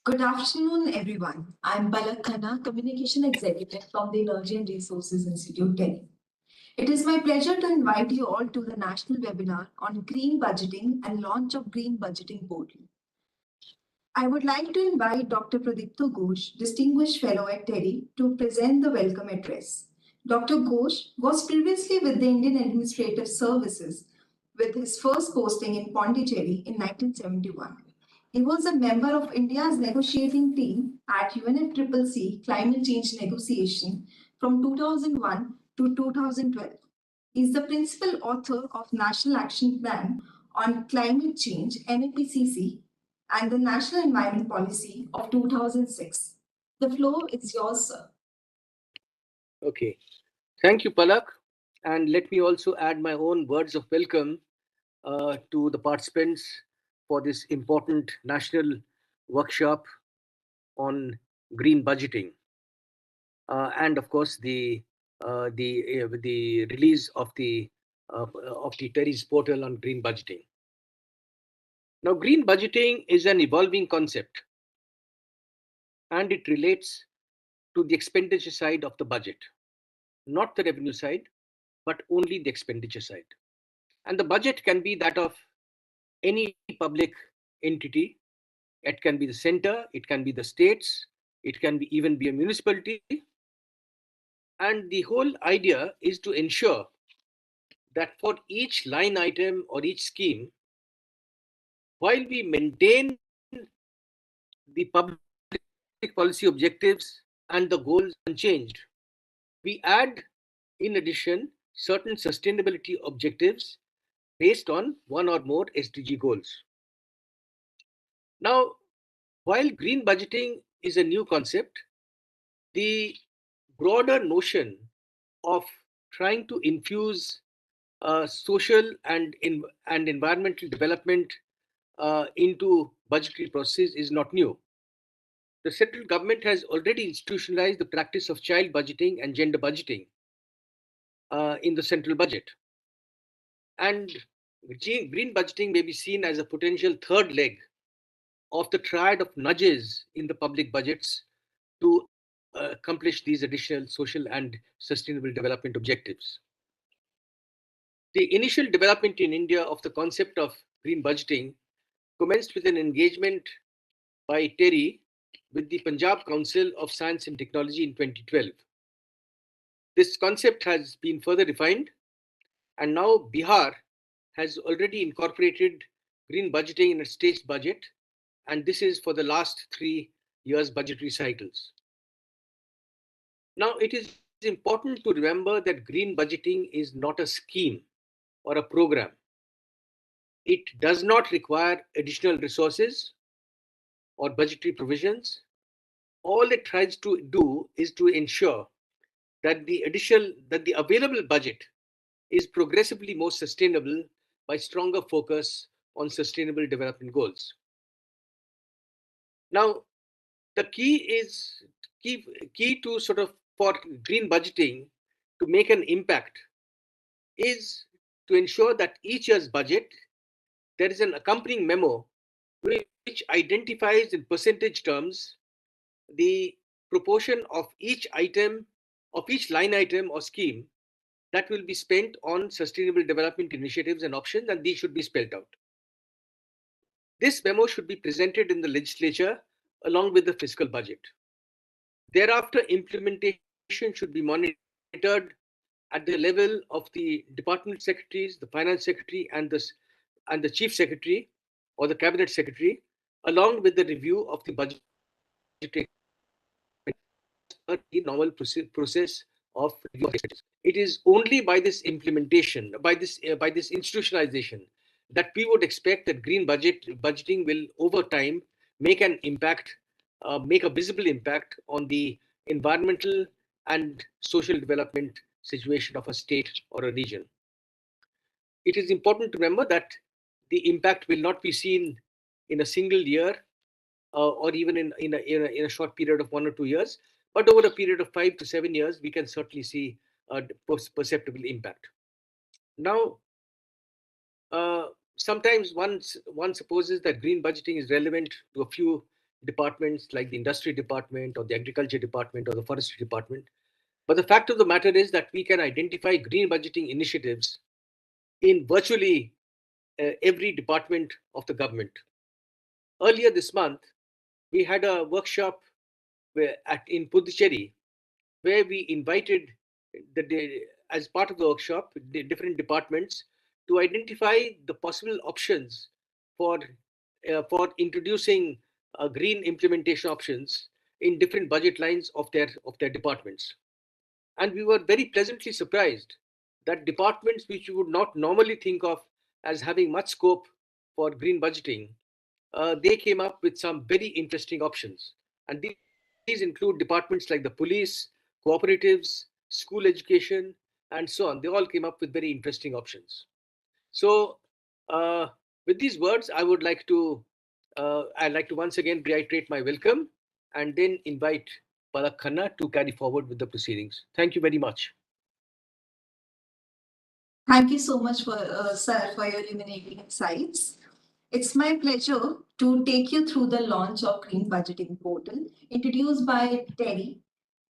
Good afternoon, everyone. I'm Palak Khanna, Communication Executive from the Energy and Resources Institute, Delhi. It is my pleasure to invite you all to the national webinar on green budgeting and launch of Green Budgeting Portal. I would like to invite Dr. Pradipto Ghosh, Distinguished Fellow at TERI, to present the welcome address. Dr. Ghosh was previously with the Indian Administrative Services with his first posting in Pondicherry in 1971. He was a member of India's negotiating team at UNFCCC Climate Change Negotiation from 2001 to 2012. He is the principal author of National Action Plan on Climate Change (NAPCC) and the National Environment Policy of 2006. The floor is yours, sir. Okay, thank you, Palak. And let me also add my own words of welcome to the participants for this important national workshop on green budgeting, and of course the release of the TERI's portal on green budgeting. Now, green budgeting is an evolving concept, and it relates to the expenditure side of the budget, not the revenue side, but only the expenditure side. And the budget can be that of any public entity. It can be the center, it can be the states, it can be even be a municipality. And the whole idea is to ensure that for each line item or each scheme, while we maintain the public policy objectives and the goals unchanged, we add, in addition, certain sustainability objectives based on one or more SDG goals. Now, while green budgeting is a new concept, the broader notion of trying to infuse social and environmental development into budgetary process is not new. The central government has already institutionalized the practice of child budgeting and gender budgeting in the central budget. And green budgeting may be seen as a potential third leg of the triad of nudges in the public budgets to accomplish these additional social and sustainable development objectives. The initial development in India of the concept of green budgeting commenced with an engagement by TERI with the Punjab Council of Science and Technology in 2012. This concept has been further refined, and now Bihar has already incorporated green budgeting in its state budget, and this is for the last 3 years budgetary cycles. Now, it is important to remember that green budgeting is not a scheme or a program. It does not require additional resources or budgetary provisions. All it tries to do is to ensure that the available budget is progressively more sustainable by stronger focus on sustainable development goals. Now, the key to sort of for green budgeting to make an impact is to ensure that each year's budget, there is an accompanying memo which identifies in percentage terms the proportion of each item, of each line item or scheme that will be spent on sustainable development initiatives and options, and these should be spelled out. This memo should be presented in the legislature along with the fiscal budget. Thereafter, implementation should be monitored at the level of the department secretaries, the finance secretary, and the chief secretary or the cabinet secretary, along with the review of the budget. The normal process of review of expenses. It is only by this implementation, by this institutionalization, that we would expect that green budgeting will over time make an impact, make a visible impact on the environmental and social development situation of a state or a region. It is important to remember that the impact will not be seen in a single year or even in a short period of 1 or 2 years, but over a period of 5 to 7 years, we can certainly see a perceptible impact. Now, sometimes one supposes that green budgeting is relevant to a few departments like the industry department or the agriculture department or the forestry department. But the fact of the matter is that we can identify green budgeting initiatives in virtually every department of the government. Earlier this month, we had a workshop in Puducherry where we invited as part of the workshop the different departments to identify the possible options for introducing green implementation options in different budget lines of their departments. And we were very pleasantly surprised that departments which you would not normally think of as having much scope for green budgeting, they came up with some very interesting options. And these include departments like the police, cooperatives, school education, and so on. They all came up with very interesting options. So, uh, with these words, I'd like to once again reiterate my welcome and then invite Palak Khanna to carry forward with the proceedings. Thank you very much. Thank you so much, sir, for your illuminating insights. It's my pleasure to take you through the launch of Green Budgeting Portal, introduced by Terry,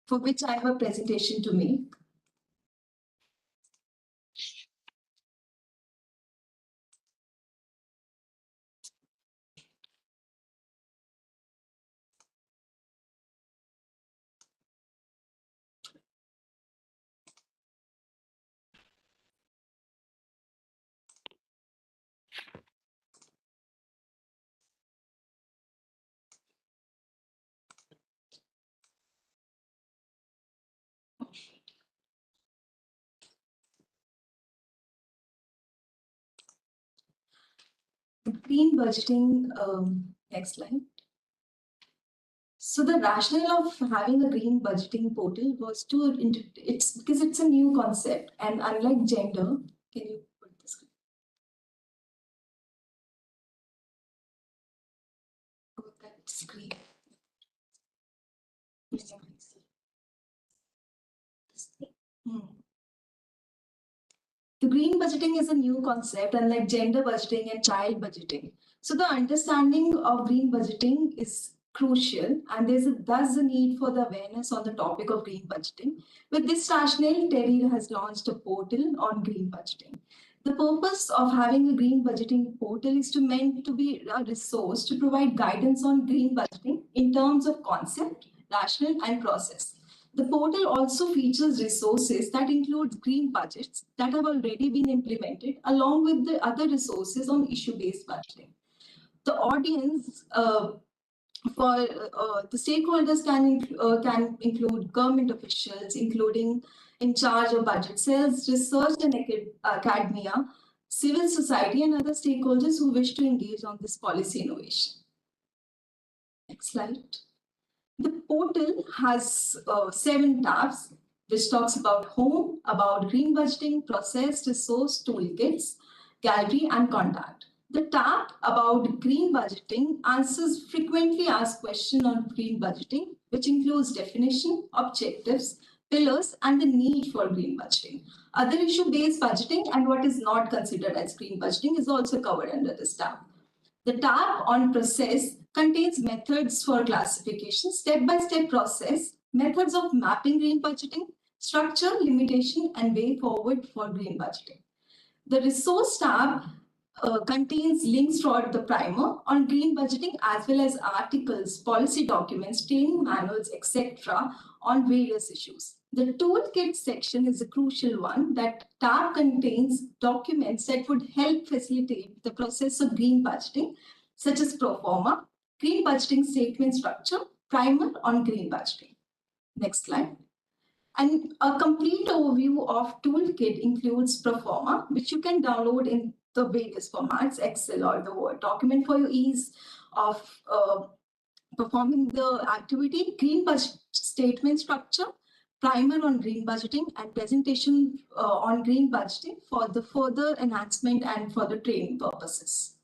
for which I have a presentation to make. Green budgeting, next slide. So the rationale of having a green budgeting portal was it's because it's a new concept, and unlike gender, can you put this? Oh, that screen. The green budgeting is a new concept, unlike gender budgeting and child budgeting. So the understanding of green budgeting is crucial, and thus a need for the awareness on the topic of green budgeting. With this rationale, Terry has launched a portal on green budgeting. The purpose of having a green budgeting portal is meant to be a resource to provide guidance on green budgeting in terms of concept, rationale, and process. The portal also features resources that include green budgets that have already been implemented, along with the other resources on issue-based budgeting. The audience for the stakeholders can include government officials, including in charge of budget cells, research and academia, civil society, and other stakeholders who wish to engage on this policy innovation. Next slide. The portal has 7 tabs, which talks about home, about green budgeting, process, resource, toolkits, gallery, and contact. The tab about green budgeting answers frequently asked questions on green budgeting, which includes definition, objectives, pillars, and the need for green budgeting. Other issue-based budgeting and what is not considered as green budgeting is also covered under this tab. The tab on process contains methods for classification, step-by-step process, methods of mapping green budgeting, structure, limitation, and way forward for green budgeting. The resource tab contains links throughout the primer on green budgeting, as well as articles, policy documents, training manuals, etc. on various issues. The toolkit section is a crucial one. That tab contains documents that would help facilitate the process of green budgeting, such as pro forma, green budgeting statement structure, primer on green budgeting. Next slide. And a complete overview of toolkit includes pro forma, which you can download in the various formats, Excel or the Word document for your ease of performing the activity, green budget statement structure, primer on green budgeting, and presentation on green budgeting for the further enhancement and for the training purposes.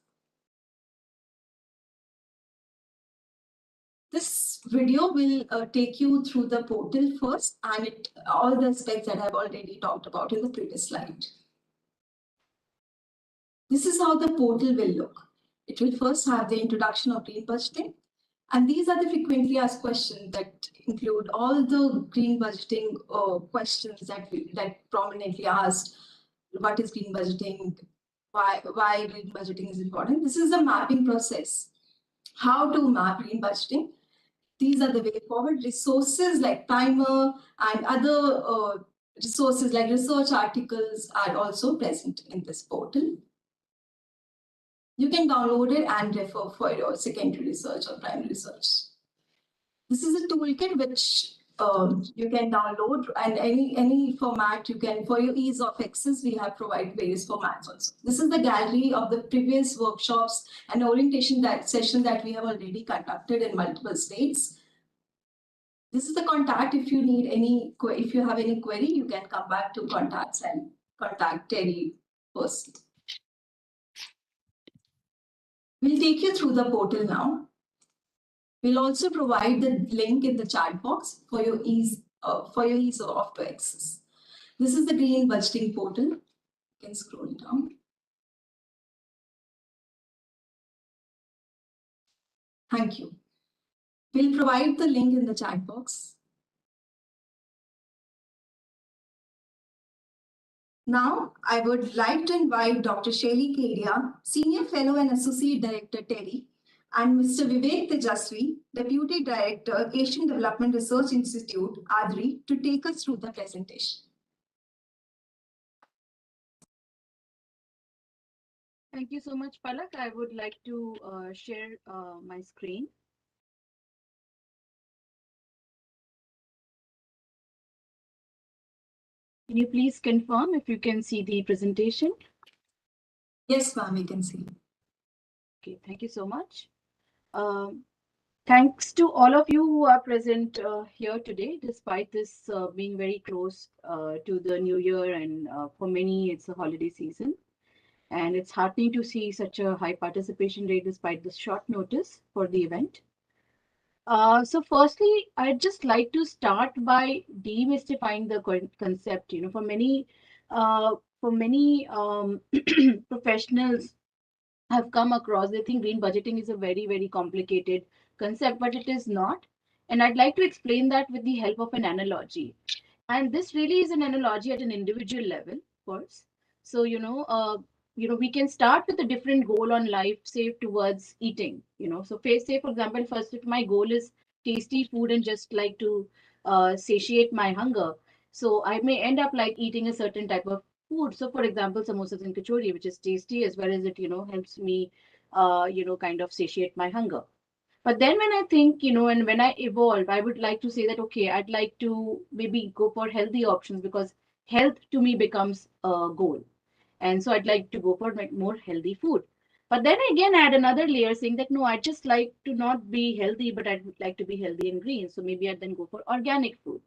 This video will take you through the portal first, and all the aspects that I've already talked about in the previous slide. This is how the portal will look. It will first have the introduction of green budgeting, And these are the frequently asked questions that include all the green budgeting questions that prominently asked. What is green budgeting? Why green budgeting is important? This is a mapping process. How to map green budgeting? These are the way forward. Resources like timer and other resources like research articles are also present in this portal. You can download it and refer for your secondary research or primary research. This is a toolkit which you can download, and any format you can, for your ease of access, we have provided various formats also. This is the gallery of the previous workshops and orientation session that we have already conducted in multiple states. This is the contact. If you need if you have any query, you can come back to contacts and contact Terry first. We'll take you through the portal now. We'll also provide the link in the chat box for your ease of to access. This is the green budgeting portal. You can scroll down. Thank you. We'll provide the link in the chat box. Now, I would like to invite Dr. Shelly Kedia, Senior Fellow and Associate Director, TEDdy, and Mr. Vivek Tejasvi, Deputy Director, Asian Development Research Institute, ADRI, to take us through the presentation. Thank you so much, Palak. I would like to share my screen. Can you please confirm if you can see the presentation? Yes, ma'am, we can see. Okay, thank you so much. Thanks to all of you who are present here today, despite this being very close to the new year, and for many it's a holiday season. And it's heartening to see such a high participation rate despite the short notice for the event. So firstly, I'd just like to start by demystifying the concept. You know, for many professionals have come across, they think green budgeting is a very, very complicated concept, but it is not. And I'd like to explain that with the help of an analogy. And this really is an analogy at an individual level, of course. So, we can start with a different goal on life, say towards eating, So say, for example, first, if my goal is tasty food and just like to satiate my hunger, so I may end up like eating a certain type of food. So, for example, samosas and kachori, which is tasty as well as it, helps me, kind of satiate my hunger. But then when I think, and when I evolve, I would like to say that, okay, I'd like to maybe go for healthy options, because health to me becomes a goal. And so I'd like to go for more healthy food. But then again, add another layer saying that, no, I'd just like to not be healthy, but I'd like to be healthy and green. So maybe I'd then go for organic food.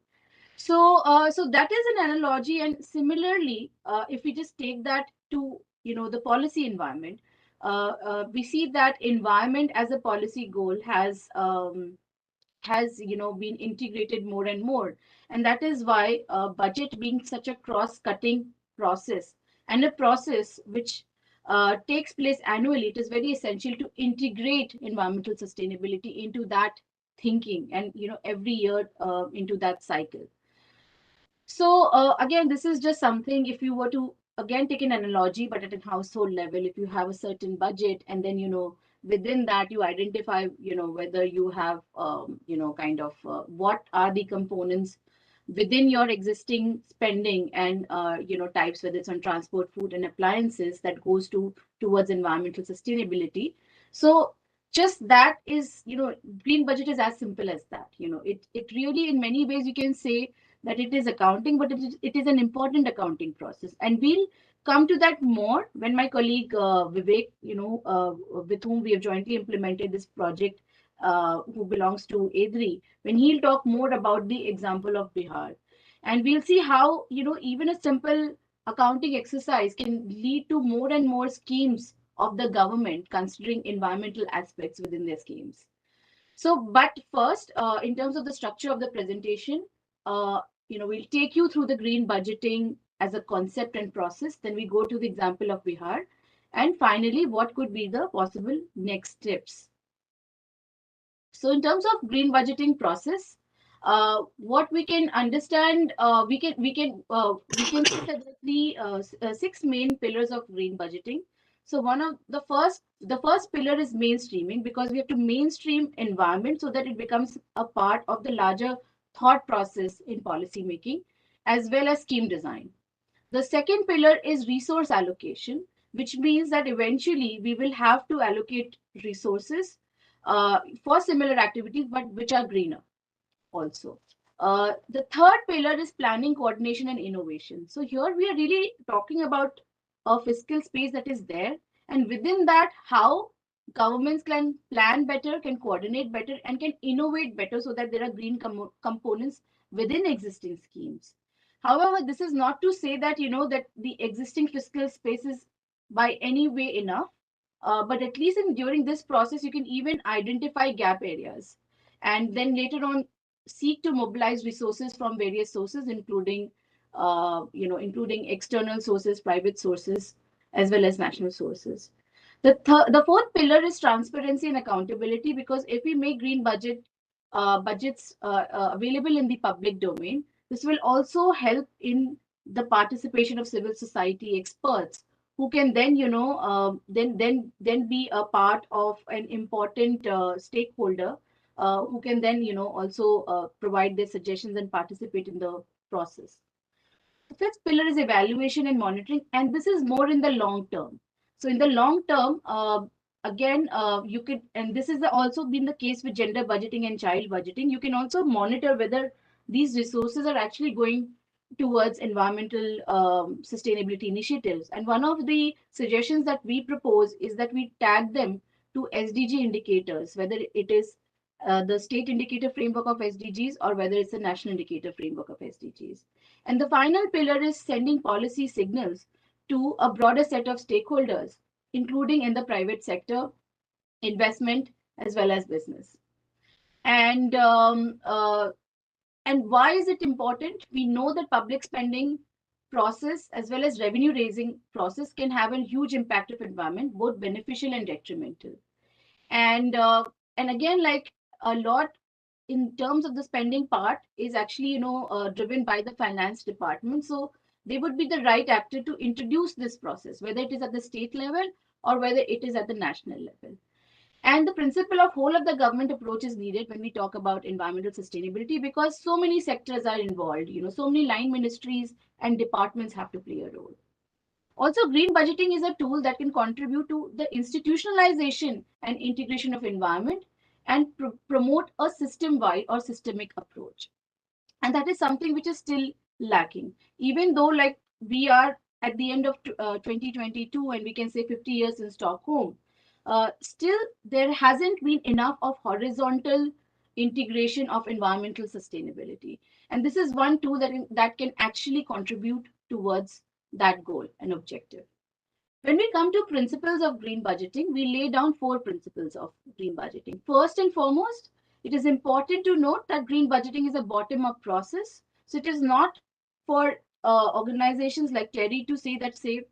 So, so that is an analogy. And similarly, if we just take that to, the policy environment, we see that environment as a policy goal has been integrated more and more, and that is why budget being such a cross-cutting process, and a process which takes place annually, it is very essential to integrate environmental sustainability into that thinking, and every year into that cycle. So again, this is just something, if you were to again take an analogy, but at a household level, if you have a certain budget, and then, within that you identify, whether you have, kind of what are the components within your existing spending and, types, whether it's on transport, food and appliances, that goes towards environmental sustainability. So just that is, green budget is as simple as that. It really, in many ways, you can say that it is accounting, but it is an important accounting process. And we'll come to that more when my colleague Vivek, with whom we have jointly implemented this project, who belongs to ADRI, when he'll talk more about the example of Bihar. And we'll see how, even a simple accounting exercise can lead to more and more schemes of the government considering environmental aspects within their schemes. So, but first, in terms of the structure of the presentation, we'll take you through the green budgeting as a concept and process. Then we go to the example of Bihar. And finally, what could be the possible next steps? So in terms of green budgeting process, what we can understand, we can see that there are six main pillars of green budgeting. So one of the first pillar is mainstreaming, because we have to mainstream environment so that it becomes a part of the larger thought process in policy making as well as scheme design. The second pillar is resource allocation, which means that eventually we will have to allocate resources for similar activities, but which are greener also. The third pillar is planning, coordination, and innovation. So here we are really talking about a fiscal space that is there, and within that, how governments can plan better, can coordinate better, and can innovate better so that there are green components within existing schemes. However, this is not to say that that the existing fiscal space is by any way enough. But at least during this process, you can even identify gap areas, and then later on seek to mobilize resources from various sources, including including external sources, private sources, as well as national sources. The fourth pillar is transparency and accountability, because if we make green budgets available in the public domain, this will also help in the participation of civil society experts, who can then then be a part of an important stakeholder, who can then also provide their suggestions and participate in the process. The fifth pillar is evaluation and monitoring, and this is more in the long term. So in the long term, again, you could, and this is also been the case with gender budgeting and child budgeting. You can also monitor whether these resources are actually going towards environmental sustainability initiatives. And one of the suggestions that we propose is that we tag them to SDG indicators, whether it is the state indicator framework of SDGs or whether it's a national indicator framework of SDGs. And the final pillar is sending policy signals to a broader set of stakeholders, including in the private sector, investment, as well as business. And why is it important? We know that public spending process as well as revenue raising process can have a huge impact of environment, both beneficial and detrimental. And again, like a lot in terms of the spending part is actually driven by the finance department. So they would be the right actor to introduce this process, whether it is at the state level or whether it is at the national level. And the principle of whole of the government approach is needed when we talk about environmental sustainability, because so many sectors are involved, so many line ministries and departments have to play a role. Also, green budgeting is a tool that can contribute to the institutionalization and integration of environment and promote a system-wide or systemic approach. And that is something which is still lacking. Even though like we are at the end of 2022 and we can say 50 years in Stockholm, still there hasn't been enough of horizontal integration of environmental sustainability. And this is one tool that can actually contribute towards that goal and objective. When we come to principles of green budgeting, we lay down 4 principles of green budgeting. First and foremost, it is important to note that green budgeting is a bottom-up process. So it is not for organizations like TERI to say that, say,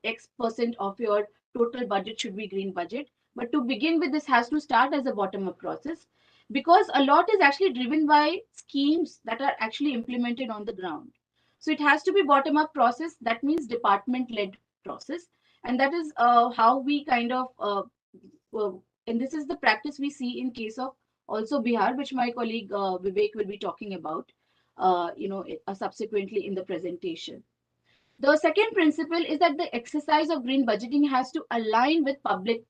X% of your total budget should be green budget. But to begin with, this has to start as a bottom-up process, because a lot is actually driven by schemes that are actually implemented on the ground. So it has to be bottom-up process. That means department-led process. And that is how we kind of, and this is the practice we see in case of also Bihar, which my colleague Vivek will be talking about, subsequently in the presentation. The second principle is that the exercise of green budgeting has to align with public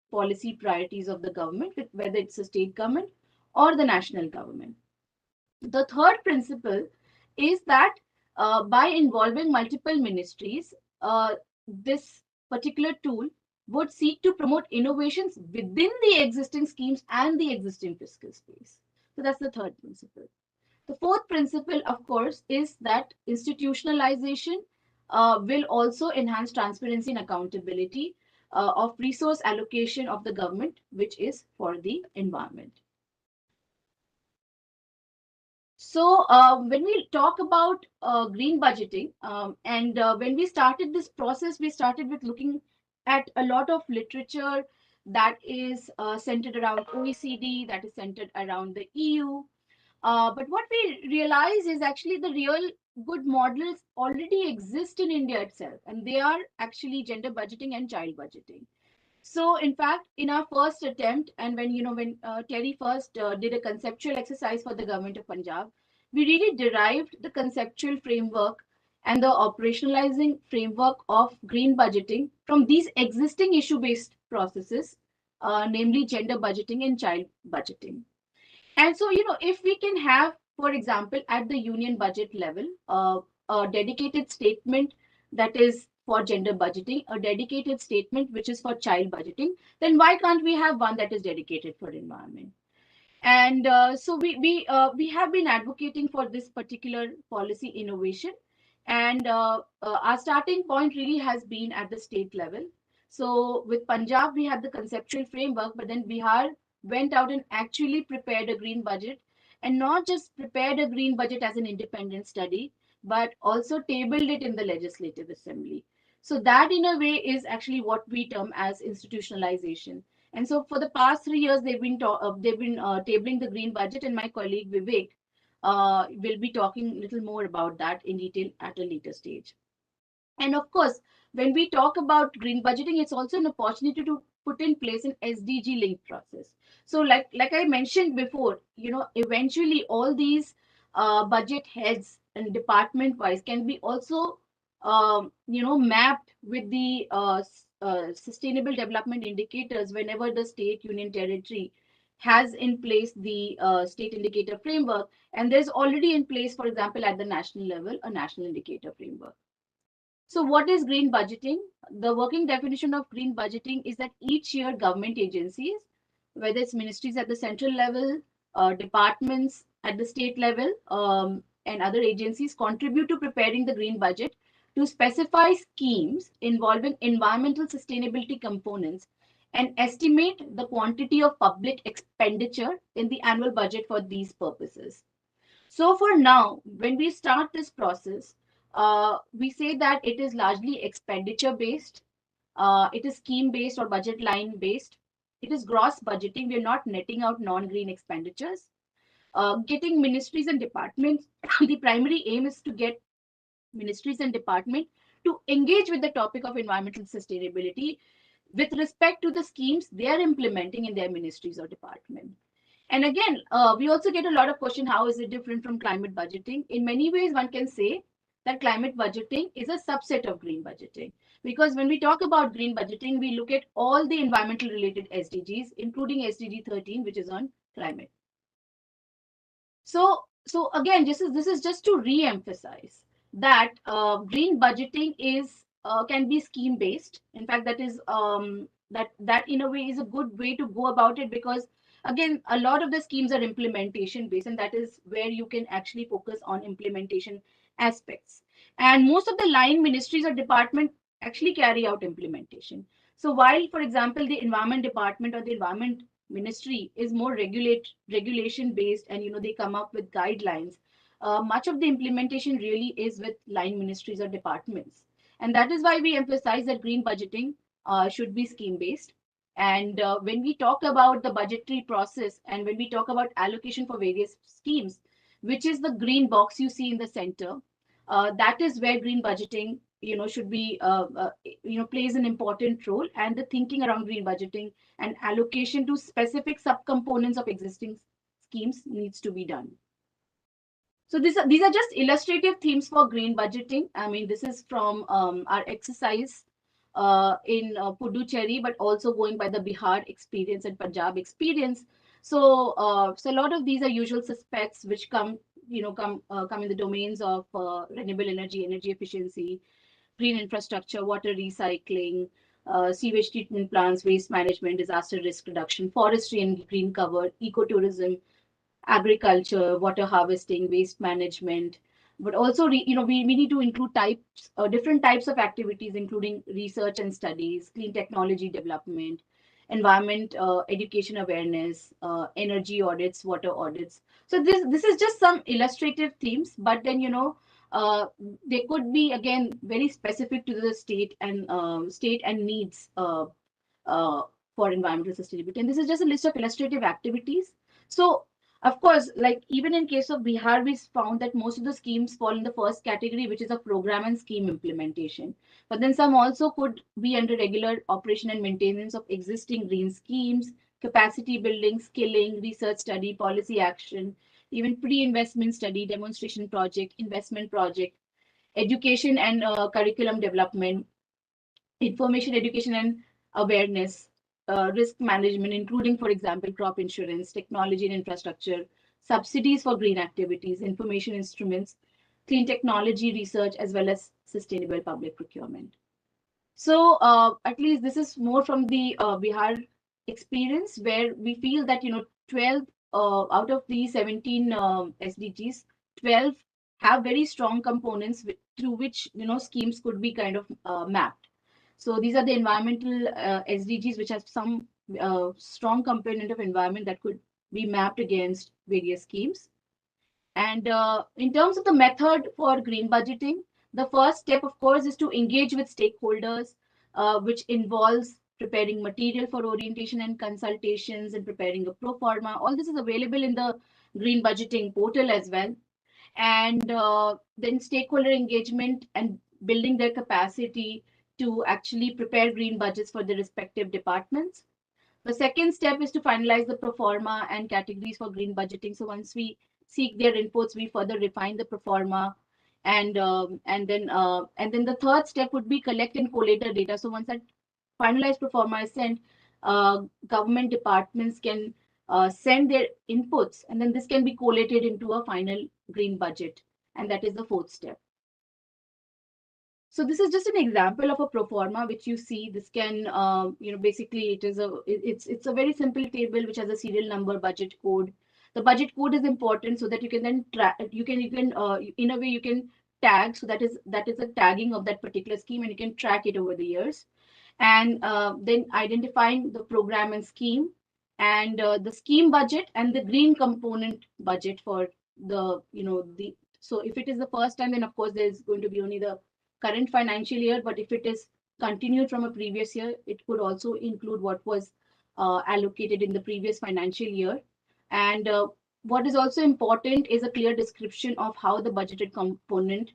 policy priorities of the government, whether it's the state government or the national government. The third principle is that by involving multiple ministries, this particular tool would seek to promote innovations within the existing schemes and the existing fiscal space. So that's the third principle. The fourth principle, of course, is that institutionalization will also enhance transparency and accountability of resource allocation of the government, which is for the environment. So when we talk about green budgeting, and when we started this process, we started with looking at a lot of literature, that is centered around OECD, that is centered around the EU. But what we realize is actually the real good models already exist in India itself, and they are actually gender budgeting and child budgeting. So, in fact, in our first attempt, and when Terry first did a conceptual exercise for the government of Punjab, we really derived the conceptual framework and the operationalizing framework of green budgeting from these existing issue-based processes, namely gender budgeting and child budgeting. And so, if we can have, for example, at the union budget level, a dedicated statement that is for gender budgeting, a dedicated statement which is for child budgeting, then why can't we have one that is dedicated for environment? And so we have been advocating for this particular policy innovation, and our starting point really has been at the state level. So with Punjab, we had the conceptual framework, but then Bihar went out and actually prepared a green budget, and not just prepared a green budget as an independent study, but also tabled it in the Legislative Assembly. So that, in a way, is actually what we term as institutionalization. And so for the past 3 years, they've been tabling the green budget, and my colleague Vivek will be talking a little more about that in detail at a later stage. And of course, when we talk about green budgeting, it's also an opportunity to put in place an SDG linked process. So, like I mentioned before, eventually all these budget heads and department wise can be also mapped with the sustainable development indicators whenever the state, union, territory has in place the state indicator framework, and there's already in place, for example, at the national level, a national indicator framework. So what is green budgeting? The working definition of green budgeting is that each year government agencies, whether it's ministries at the central level, departments at the state level, and other agencies, contribute to preparing the green budget to specify schemes involving environmental sustainability components and estimate the quantity of public expenditure in the annual budget for these purposes. So for now, when we start this process, we say that it is largely expenditure based, it is scheme based or budget line based. It is gross budgeting. We're not netting out non-green expenditures. Getting ministries and departments, the primary aim is to get ministries and department to engage with the topic of environmental sustainability with respect to the schemes they are implementing in their ministries or department. And again, we also get a lot of question, how is it different from climate budgeting? In many ways, one can say that climate budgeting is a subset of green budgeting. Because when we talk about green budgeting, we look at all the environmental related SDGs, including SDG 13, which is on climate. So again, this is just to re-emphasize that green budgeting is can be scheme based. In fact, that in a way is a good way to go about it, because again, a lot of the schemes are implementation based, and that is where you can actually focus on implementation aspects. And most of the line ministries or department actually carry out implementation. So while, for example, the environment department or the environment ministry is more regulation based, and they come up with guidelines, much of the implementation really is with line ministries or departments. And that is why we emphasize that green budgeting should be scheme based. And when we talk about the budgetary process, and when we talk about allocation for various schemes, which is the green box you see in the center, that is where green budgeting should be plays an important role, and the thinking around green budgeting and allocation to specific subcomponents of existing schemes needs to be done. So these are just illustrative themes for green budgeting. I mean, this is from our exercise in Puducherry, but also going by the Bihar experience and Punjab experience. So a lot of these are usual suspects which come in the domains of renewable energy, energy efficiency, green infrastructure, water recycling, sewage treatment plants, waste management, disaster risk reduction, forestry and green cover, ecotourism, agriculture, water harvesting, waste management. But also, we need to include different types of activities, including research and studies, clean technology development, environment education awareness, energy audits, water audits. So this is just some illustrative themes, but then they could be again very specific to the state and needs for environmental sustainability. And this is just a list of illustrative activities. So, of course, like even in case of Bihar, we found that most of the schemes fall in the first category, which is a program and scheme implementation. But then some also could be under regular operation and maintenance of existing green schemes, capacity building, skilling, research study, policy action, even pre-investment study, demonstration project, investment project, education and curriculum development, information education and awareness, risk management, including, for example, crop insurance, technology and infrastructure, subsidies for green activities, information instruments, clean technology research, as well as sustainable public procurement. So at least this is more from the Bihar experience, where we feel that 12 out of the 17 SDGs, 12 have very strong components through which schemes could be kind of mapped. So these are the environmental SDGs, which have some strong component of environment that could be mapped against various schemes. And in terms of the method for green budgeting, the first step, of course, is to engage with stakeholders, which involves preparing material for orientation and consultations and preparing a pro forma. All this is available in the green budgeting portal as well. And then stakeholder engagement and building their capacity to actually prepare green budgets for the respective departments. The second step is to finalize the pro forma and categories for green budgeting. So once we seek their inputs, we further refine the pro forma, and then the third step would be collect and collate the data. So once that finalized pro forma is sent, government departments can send their inputs, and then this can be collated into a final green budget, and that is the fourth step. So this is just an example of a pro forma which you see. This can, basically it's a very simple table which has a serial number, budget code. The budget code is important so that you can then track. You can in a way you can tag. So that is a tagging of that particular scheme, and you can track it over the years. And then identifying the program and scheme, and the scheme budget and the green component budget for the the. So if it is the first time, then of course there's going to be only the current financial year, but if it is continued from a previous year, it could also include what was allocated in the previous financial year. And what is also important is a clear description of how the budgeted component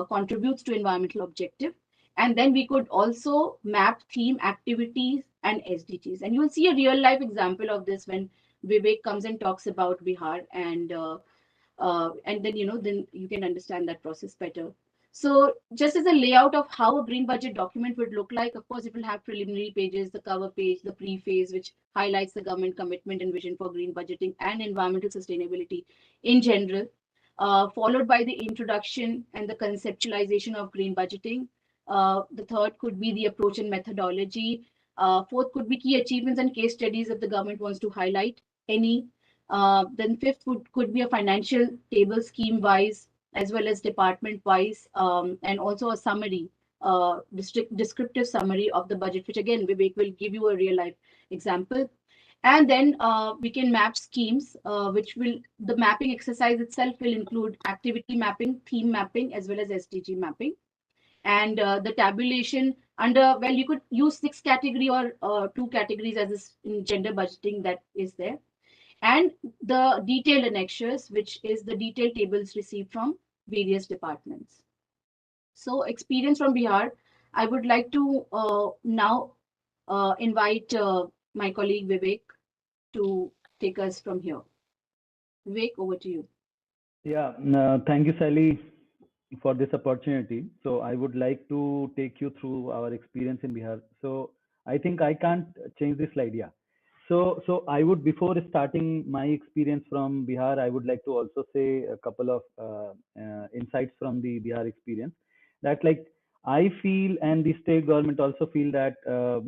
contributes to environmental objective. And then we could also map theme, activities, and SDGs. And you will see a real life example of this when Vivek comes and talks about Bihar, and then you can understand that process better. So just as a layout of how a green budget document would look like, of course, it will have preliminary pages, the cover page, the preface, which highlights the government commitment and vision for green budgeting and environmental sustainability in general, followed by the introduction and the conceptualization of green budgeting. The third could be the approach and methodology. Fourth could be key achievements and case studies if the government wants to highlight any. Then fifth could be a financial table scheme wise as well as department wise, and also a summary, descriptive summary of the budget, which again Vivek will give you a real life example. And then we can map schemes, which will, the mapping exercise itself will include activity mapping, theme mapping, as well as SDG mapping. And the tabulation under, well, you could use 6 category or 2 categories as is in gender budgeting that is there. And the detailed annexures, which is the detailed tables received from various departments. So experience from Bihar, I would like to now invite my colleague Vivek to take us from here. Vivek, over to you. Yeah, thank you, Sally, for this opportunity. So I would like to take you through our experience in Bihar. So I think I can't change this slide. Yeah. So I would, before starting my experience from Bihar, I would like to also say a couple of insights from the Bihar experience. That, like, I feel, and the state government also feel, that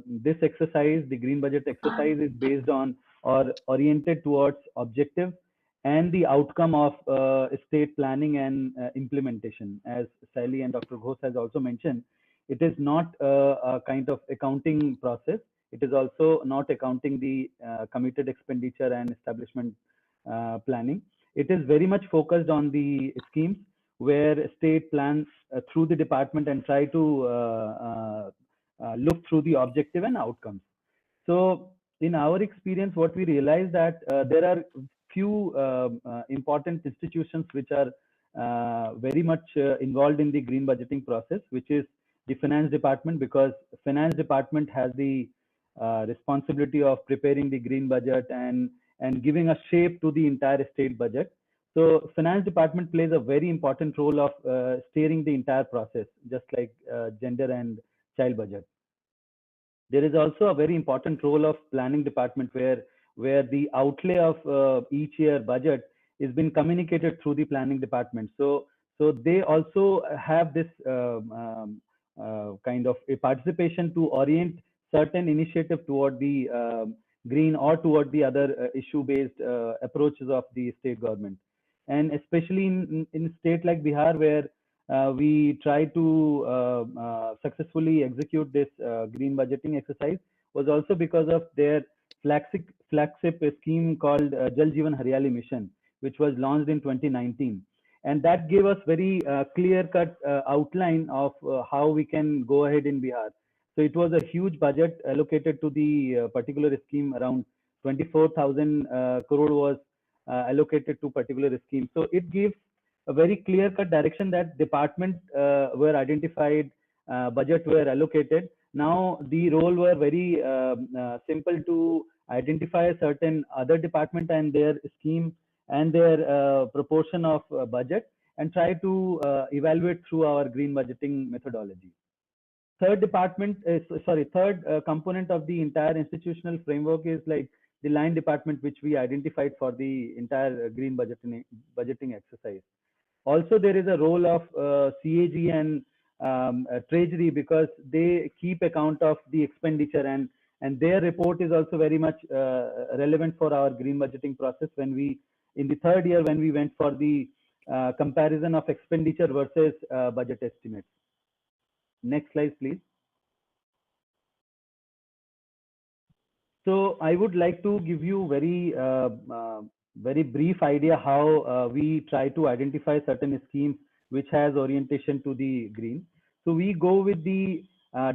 this exercise, the green budget exercise, is based on or oriented towards objective and the outcome of state planning and implementation. As Sally and Dr. Ghosh has also mentioned, it is not a kind of accounting process. It is also not accounting the committed expenditure and establishment planning. It is very much focused on the schemes where state plans through the department and try to look through the objective and outcomes. So in our experience, what we realized that there are few important institutions which are very much involved in the green budgeting process, which is the finance department, because finance department has the responsibility of preparing the green budget and giving a shape to the entire state budget. So finance department plays a very important role of steering the entire process, just like gender and child budget. There is also a very important role of planning department where the outlay of each year budget is been communicated through the planning department. So they also have this kind of a participation to orient certain initiative toward the green or toward the other issue based approaches of the state government. And especially in state like Bihar, where we try to successfully execute this green budgeting exercise, was also because of their flagship scheme called Jal Jeevan Haryali Mission, which was launched in 2019. And that gave us very clear-cut outline of how we can go ahead in Bihar. So it was a huge budget allocated to the particular scheme. Around 24,000 crore was allocated to particular scheme. So it gives a very clear-cut direction that department were identified, budget were allocated. Now the role were very simple to identify certain other department and their scheme and their proportion of budget, and try to evaluate through our green budgeting methodology. Third component of the entire institutional framework is like the line department, which we identified for the entire green budgeting exercise. Also, there is a role of CAG and Treasury, because they keep account of the expenditure, and their report is also very much relevant for our green budgeting process. When we, in the third year, when we went for the comparison of expenditure versus budget estimates. Next slide, please. So I would like to give you very brief idea how we try to identify certain schemes which has orientation to the green. So we go with the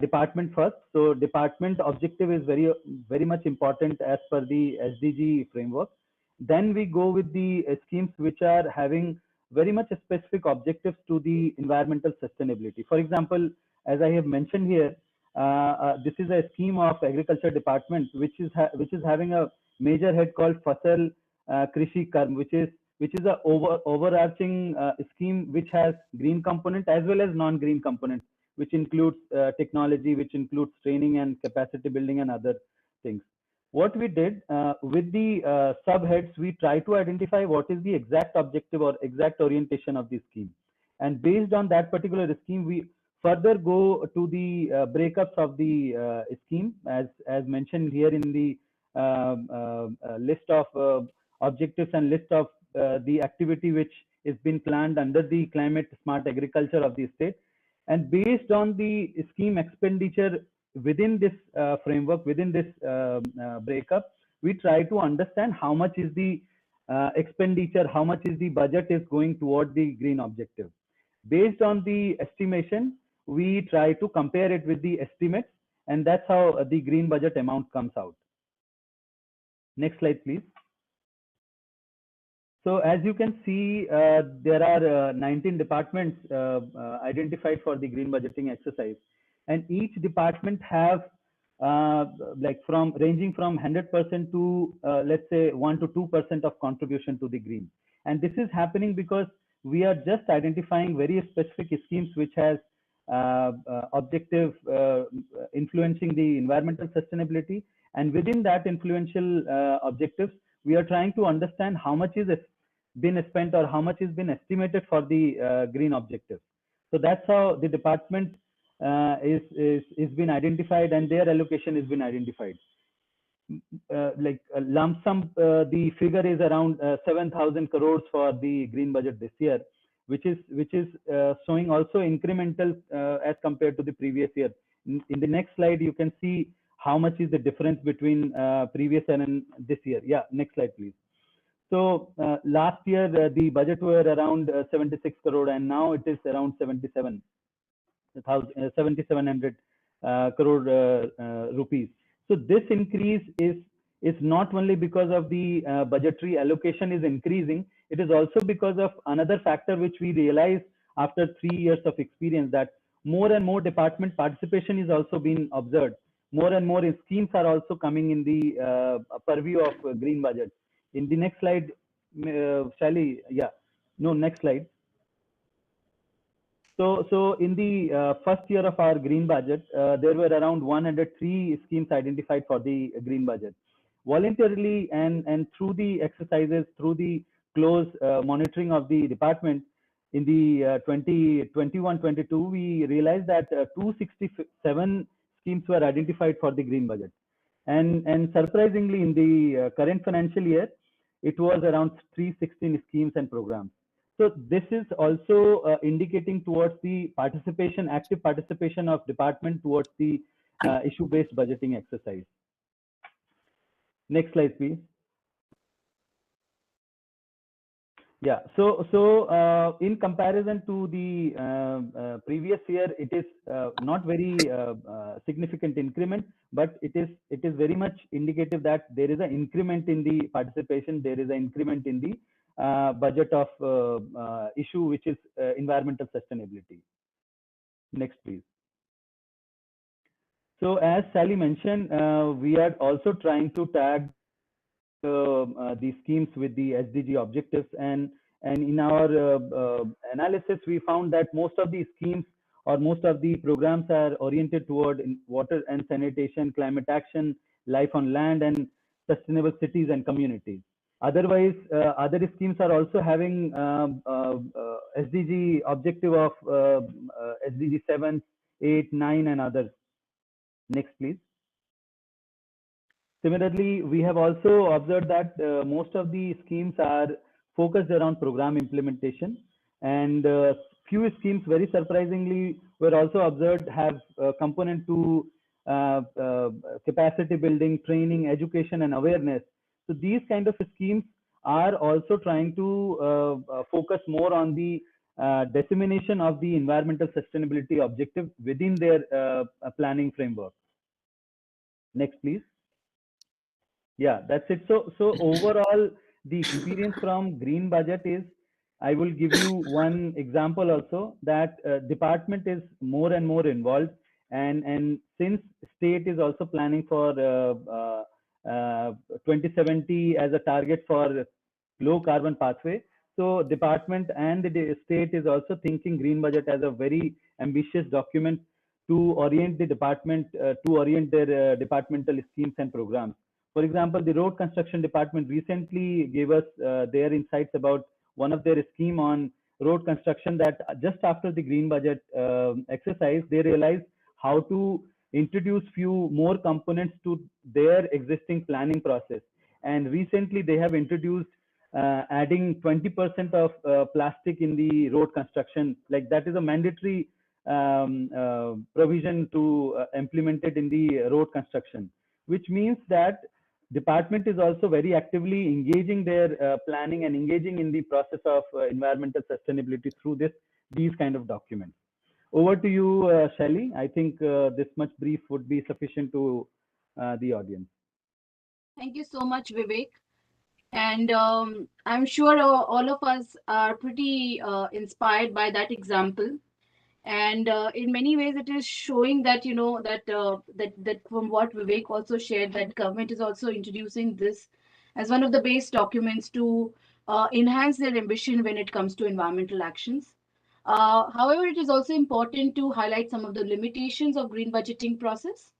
department first. So department objective is very much important as per the SDG framework. Then we go with the schemes which are having very much specific objectives to the environmental sustainability. For example, as I have mentioned here, this is a scheme of agriculture department which is having a major head called Fasal Krishi Karm, which is a overarching scheme which has green component as well as non-green component, which includes technology, which includes training and capacity building and other things. What we did with the subheads, we try to identify what is the exact objective or exact orientation of the scheme, and based on that particular scheme, we further go to the breakups of the scheme as mentioned here in the list of objectives and list of the activity which is been planned under the climate smart agriculture of the state. And based on the scheme expenditure within this framework, within this breakup, we try to understand how much is the expenditure, how much is the budget is going toward the green objective. Based on the estimation, we try to compare it with the estimates, and that's how the green budget amount comes out. Next slide, please. So as you can see, there are 19 departments identified for the green budgeting exercise, and each department have like ranging from 100% to let's say 1 to 2% of contribution to the green. And this is happening because we are just identifying very specific schemes which has objective influencing the environmental sustainability, and within that influential objectives, we are trying to understand how much is been spent or how much is been estimated for the green objectives. So that's how the department is been identified and their allocation has been identified. Like a lump sum, the figure is around 7,000 crores for the green budget this year, which is showing also incremental as compared to the previous year. In the next slide, you can see how much is the difference between previous year and this year. Yeah, next slide, please. So last year the budget were around 76 crore, and now it is around 7,700 crore rupees. So this increase is not only because of the budgetary allocation is increasing, it is also because of another factor which we realized after 3 years of experience, that more and more department participation is also being observed. More and more schemes are also coming in the purview of green budget. In the next slide, Shally, yeah, no, next slide. So in the first year of our green budget, there were around 103 schemes identified for the green budget. Voluntarily and through the exercises, through the close monitoring of the department, in the 2021-22, we realized that 267 schemes were identified for the green budget. And surprisingly, in the current financial year, it was around 316 schemes and programs. So this is also indicating towards the participation, active participation of department towards the issue-based budgeting exercise. Next slide, please. Yeah, so in comparison to the previous year, it is not very significant increment, but it is very much indicative that there is an increment in the participation. There is an increment in the budget of issue, which is environmental sustainability. Next, please. So as Sally mentioned, we are also trying to tag these schemes with the SDG objectives, and in our analysis, we found that most of these schemes or most of the programs are oriented toward water and sanitation, climate action, life on land, and sustainable cities and communities. Otherwise, other schemes are also having SDG objective of SDG 7, 8, 9, and others. Next, please. Similarly, we have also observed that most of the schemes are focused around program implementation, and few schemes, very surprisingly, were also observed have a component to capacity building, training, education, and awareness. So these kind of schemes are also trying to focus more on the dissemination of the environmental sustainability objective within their planning framework. Next, please. Yeah, that's it. So overall, the experience from green budget is, I will give you one example also, that department is more and more involved, and since state is also planning for 2070 as a target for low carbon pathway, so department and the state is also thinking green budget as a very ambitious document to orient the department, to orient their departmental schemes and programs. For example, the road construction department recently gave us their insights about one of their scheme on road construction, that just after the green budget exercise, they realized how to introduce few more components to their existing planning process. And recently they have introduced adding 20% of plastic in the road construction. Like that is a mandatory provision to implemented in the road construction, which means that department is also very actively engaging their planning and engaging in the process of environmental sustainability through these kind of documents. Over to you, Shally. I think this much brief would be sufficient to the audience. Thank you so much, Vivek. And I'm sure all of us are pretty inspired by that example. And in many ways, it is showing that, you know, that from what Vivek also shared, that government is also introducing this as one of the base documents to enhance their ambition when it comes to environmental actions. However, it is also important to highlight some of the limitations of green budgeting process.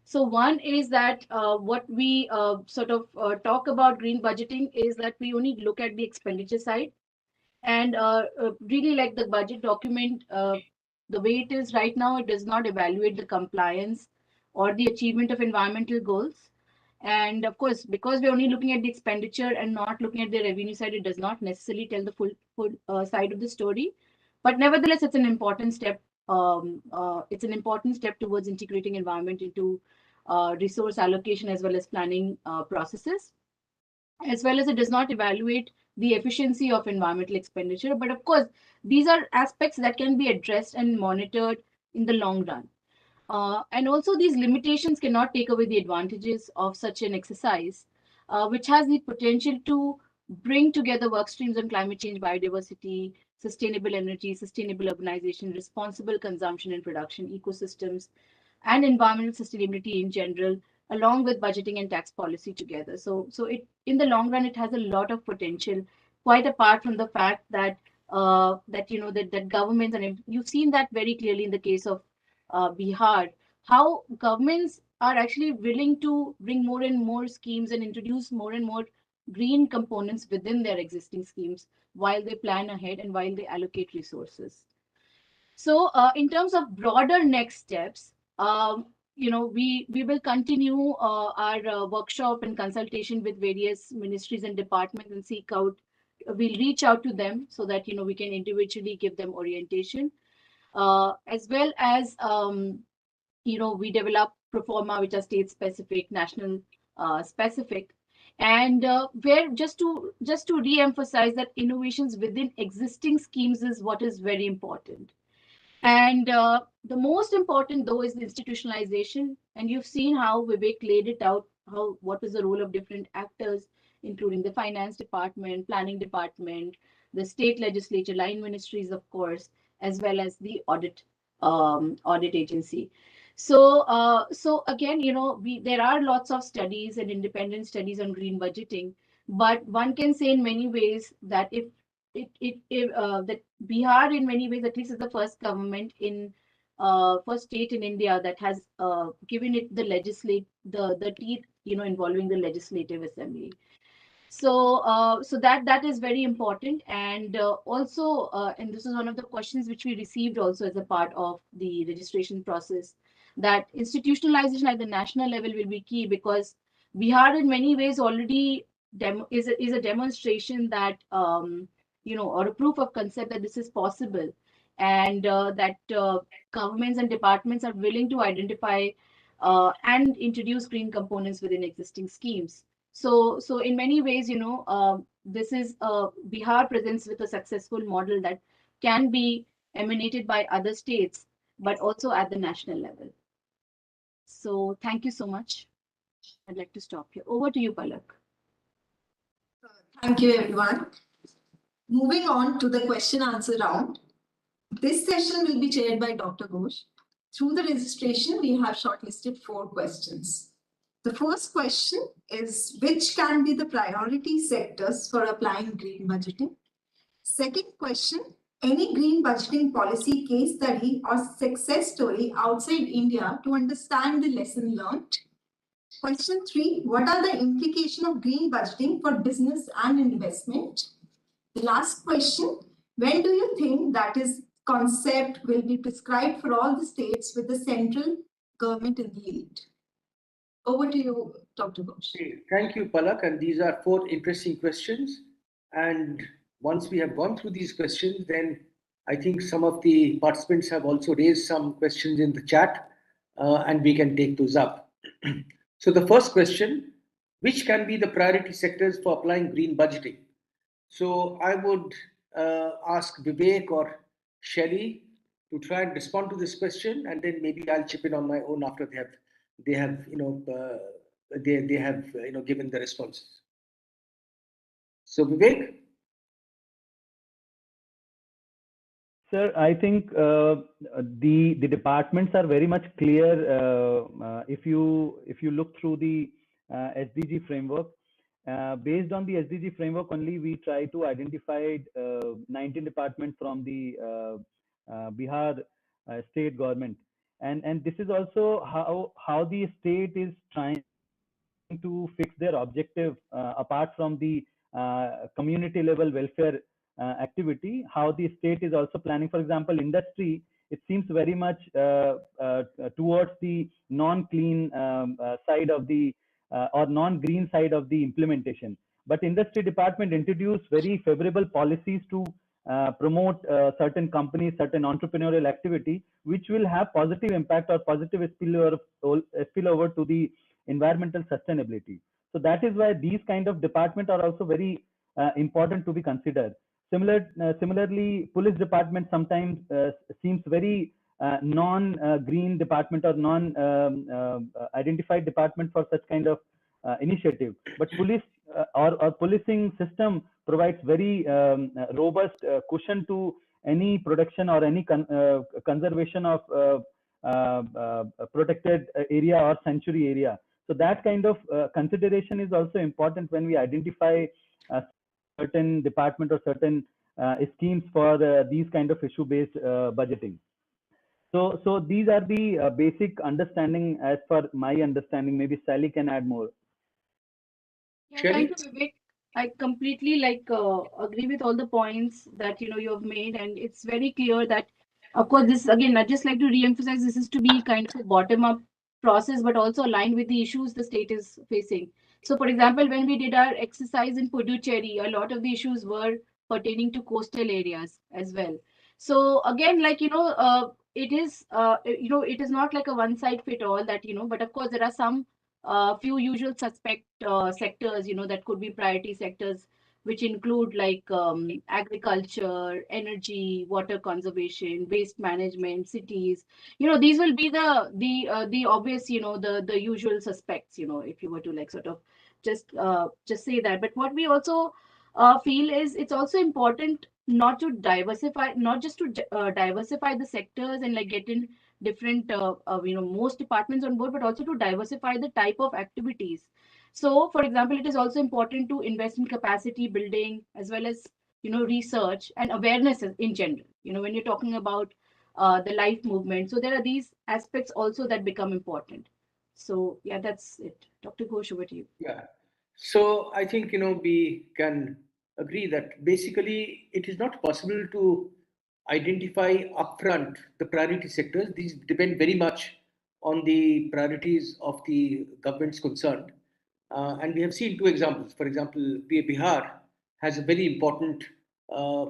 So one is that what we sort of talk about green budgeting is that we only look at the expenditure side, and really, like the budget document, the way it is right now, it does not evaluate the compliance or the achievement of environmental goals. And of course, because we're only looking at the expenditure and not looking at the revenue side, it does not necessarily tell the full side of the story. But nevertheless, it's an important step. It's an important step towards integrating environment into resource allocation as well as planning processes. As well as it does not evaluate the efficiency of environmental expenditure. But of course, these are aspects that can be addressed and monitored in the long run. And also, these limitations cannot take away the advantages of such an exercise, which has the potential to bring together work streams on climate change, biodiversity, sustainable energy, sustainable urbanization, responsible consumption and production, ecosystems, and environmental sustainability in general, along with budgeting and tax policy together. So it, in the long run, it has a lot of potential, quite apart from the fact that that governments, and you've seen that very clearly in the case of Bihar, how governments are actually willing to bring more and more schemes and introduce more and more green components within their existing schemes while they plan ahead and while they allocate resources. So, in terms of broader next steps, we will continue our workshop and consultation with various ministries and departments and seek out. We'll reach out to them so that we can individually give them orientation, as well as we develop pro forma which are state specific, national specific, and where just to re-emphasize that innovations within existing schemes is what is very important. And the most important, though, is the institutionalization. And you've seen how Vivek laid it out, how what is the role of different actors, including the finance department, planning department, the state legislature, line ministries, of course, as well as the audit agency. So again, there are lots of studies and independent studies on green budgeting, but one can say in many ways that that Bihar, in many ways, at least, is the first government first state in India that has given it the teeth, involving the legislative assembly. So that is very important, and also, and this is one of the questions which we received also as a part of the registration process, that institutionalization at the national level will be key, because Bihar, in many ways, already is a demonstration that or a proof of concept that this is possible, and that governments and departments are willing to identify and introduce green components within existing schemes. So in many ways, this is Bihar presents with a successful model that can be emanated by other states, but also at the national level. So thank you so much. I'd like to stop here. Over to you, Palak. Thank you, everyone. Moving on to the question answer round. This session will be chaired by Dr. Ghosh. Through the registration, we have shortlisted 4 questions. The first question is, which can be the priority sectors for applying green budgeting? Second question, any green budgeting policy case study or success story outside India to understand the lesson learned? Question 3, what are the implications of green budgeting for business and investment? The last question, when do you think that is concept will be prescribed for all the states with the central government in the lead? Over to you, Dr. Ghosh. Thank you, Palak. And these are 4 interesting questions. And once we have gone through these questions, then I think some of the participants have also raised some questions in the chat, and we can take those up. So the first question, which can be the priority sectors for applying green budgeting? So I would ask Vivek or Shelley to try and respond to this question, and then maybe I'll chip in on my own after they have given the responses. So Vivek. Sir, I think the departments are very much clear. If you look through the SDG framework, based on the SDG framework only, we try to identify 19 departments from the Bihar state government, and this is also how the state is trying to fix their objective, apart from the community level welfare activity, how the state is also planning. For example, industry, it seems very much towards the non-clean side of the or non-green side of the implementation. But industry department introduced very favorable policies to promote certain companies, certain entrepreneurial activity, which will have positive impact or positive spillover to the environmental sustainability. So that is why these kind of departments are also very important to be considered. Similarly, police department sometimes seems very non-green department or non-identified department for such kind of initiative. But police or policing system provides very robust cushion to any production or any conservation of protected area or sanctuary area. So that kind of consideration is also important when we identify certain department or certain schemes for these kind of issue-based budgeting. So these are the basic understanding as per my understanding. Maybe Sally can add more. Yeah, thank you, Vivek. I completely agree with all the points that you have made, and it's very clear that, of course, this again, I'd just like to re-emphasize this is to be kind of a bottom-up process, but also aligned with the issues the state is facing. So, for example, when we did our exercise in Puducherry, a lot of the issues were pertaining to coastal areas as well. So again, it is it is not like a one-size-fits-all that but of course there are some few usual suspect sectors that could be priority sectors, which include like agriculture, energy, water conservation, waste management, cities. These will be the obvious, the usual suspects, if you were to like sort of just say that. But what we also feel is it's also important not to diversify, not just to diversify the sectors and like get in different most departments on board, but also to diversify the type of activities. So for example, it is also important to invest in capacity building as well as research and awareness in general, when you're talking about the life movement. So there are these aspects also that become important. So yeah, that's it. Dr. Ghosh, over to you. Yeah. So I think we can agree that basically it is not possible to identify upfront the priority sectors. These depend very much on the priorities of the governments concerned. And we have seen two examples. For example, Bihar has a very important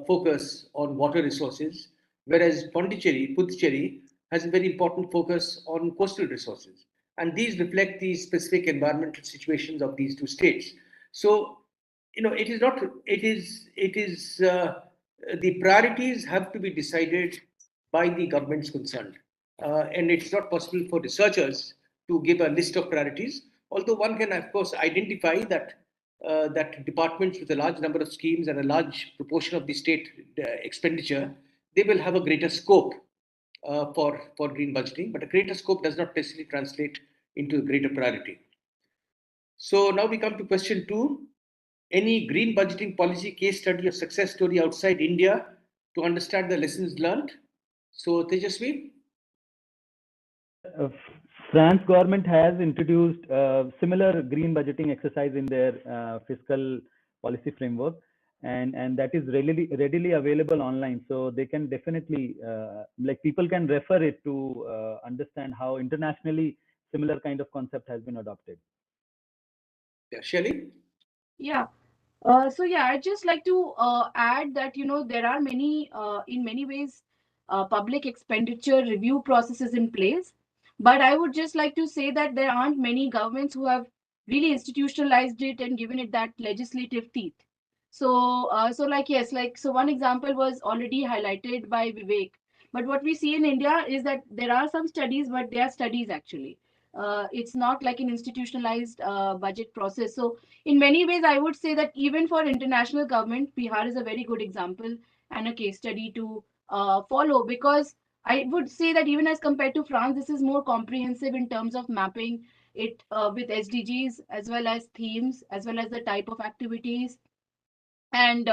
focus on water resources, whereas Puducherry has a very important focus on coastal resources. And these reflect the specific environmental situations of these two states. So, it is not, it is, the priorities have to be decided by the governments concerned. And it's not possible for researchers to give a list of priorities, although one can, of course, identify that departments with a large number of schemes and a large proportion of the state expenditure, they will have a greater scope for green budgeting, but a greater scope does not necessarily translate into a greater priority. So now we come to question 2. Any green budgeting policy case study or success story outside India to understand the lessons learned? So Tejasvi? France government has introduced similar green budgeting exercise in their fiscal policy framework, and that is readily available online. So they can definitely like people can refer it to understand how internationally similar kind of concept has been adopted. Yeah, Shelley? Yeah. So yeah, I'd just like to add that there are many, in many ways, public expenditure review processes in place. But I would just like to say that there aren't many governments who have really institutionalized it and given it that legislative teeth. So, so one example was already highlighted by Vivek. But what we see in India is that there are some studies, but they are studies actually. It's not like an institutionalized budget process. So in many ways, I would say that even for international government, Bihar is a very good example and a case study to follow, because I would say that even as compared to France, this is more comprehensive in terms of mapping it with SDGs as well as themes, as well as the type of activities, and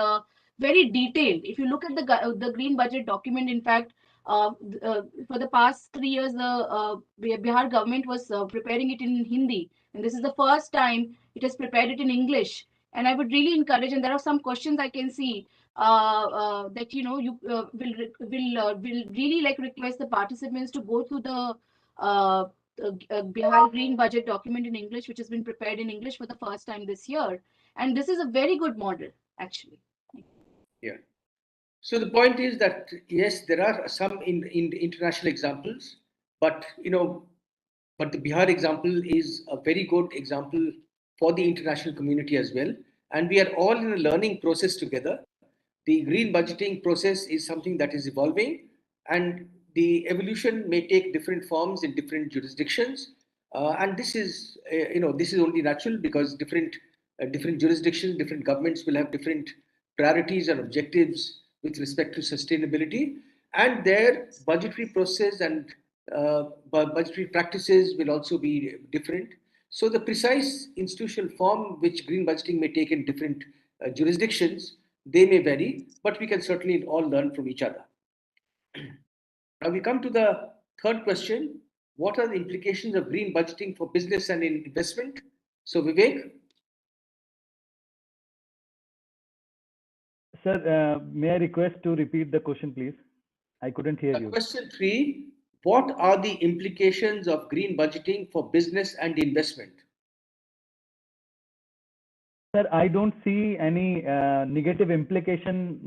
very detailed. If you look at the green budget document, in fact, for the past 3 years, the Bihar government was preparing it in Hindi, and this is the first time it has prepared it in English. And I would really encourage, and there are some questions I can see that you will really like request the participants to go through the Bihar green budget document in English, which has been prepared in English for the first time this year. And this is a very good model, actually. Yeah. So the point is that yes, there are some in international examples, but but the Bihar example is a very good example for the international community as well. And we are all in a learning process together. The green budgeting process is something that is evolving, and the evolution may take different forms in different jurisdictions, and this is this is only natural because different jurisdictions, different governments will have different priorities and objectives with respect to sustainability, and their budgetary process and budgetary practices will also be different. So the precise institutional form which green budgeting may take in different jurisdictions, they may vary, but we can certainly all learn from each other. Now we come to the third question. What are the implications of green budgeting for business and investment? So Vivek. Sir, may I request to repeat the question, please? I couldn't hear you. Question 3. What are the implications of green budgeting for business and investment? Sir, I don't see any negative implication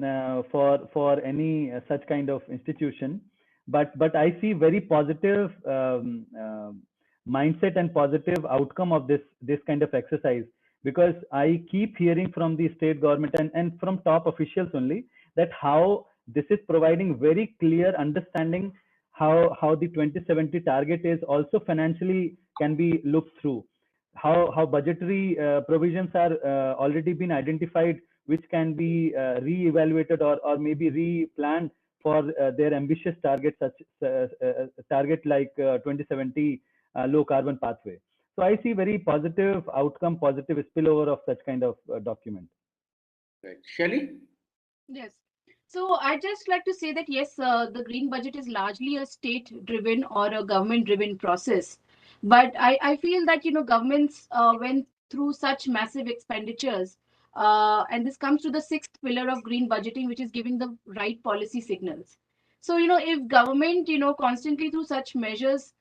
for any such kind of institution, but I see very positive mindset and positive outcome of this kind of exercise, because I keep hearing from the state government and from top officials only that how this is providing very clear understanding how the 2070 target is also financially can be looked through, how budgetary provisions are already been identified, which can be re-evaluated or maybe re-planned for their ambitious targets, such target like 2070 low carbon pathway. So I see very positive outcome, positive spillover of such kind of document. Right. Shelley? Yes. So I just like to say that yes, the green budget is largely a state-driven or a government-driven process. But I feel that governments went through such massive expenditures, and this comes to the sixth pillar of green budgeting, which is giving the right policy signals. So if government constantly through such measures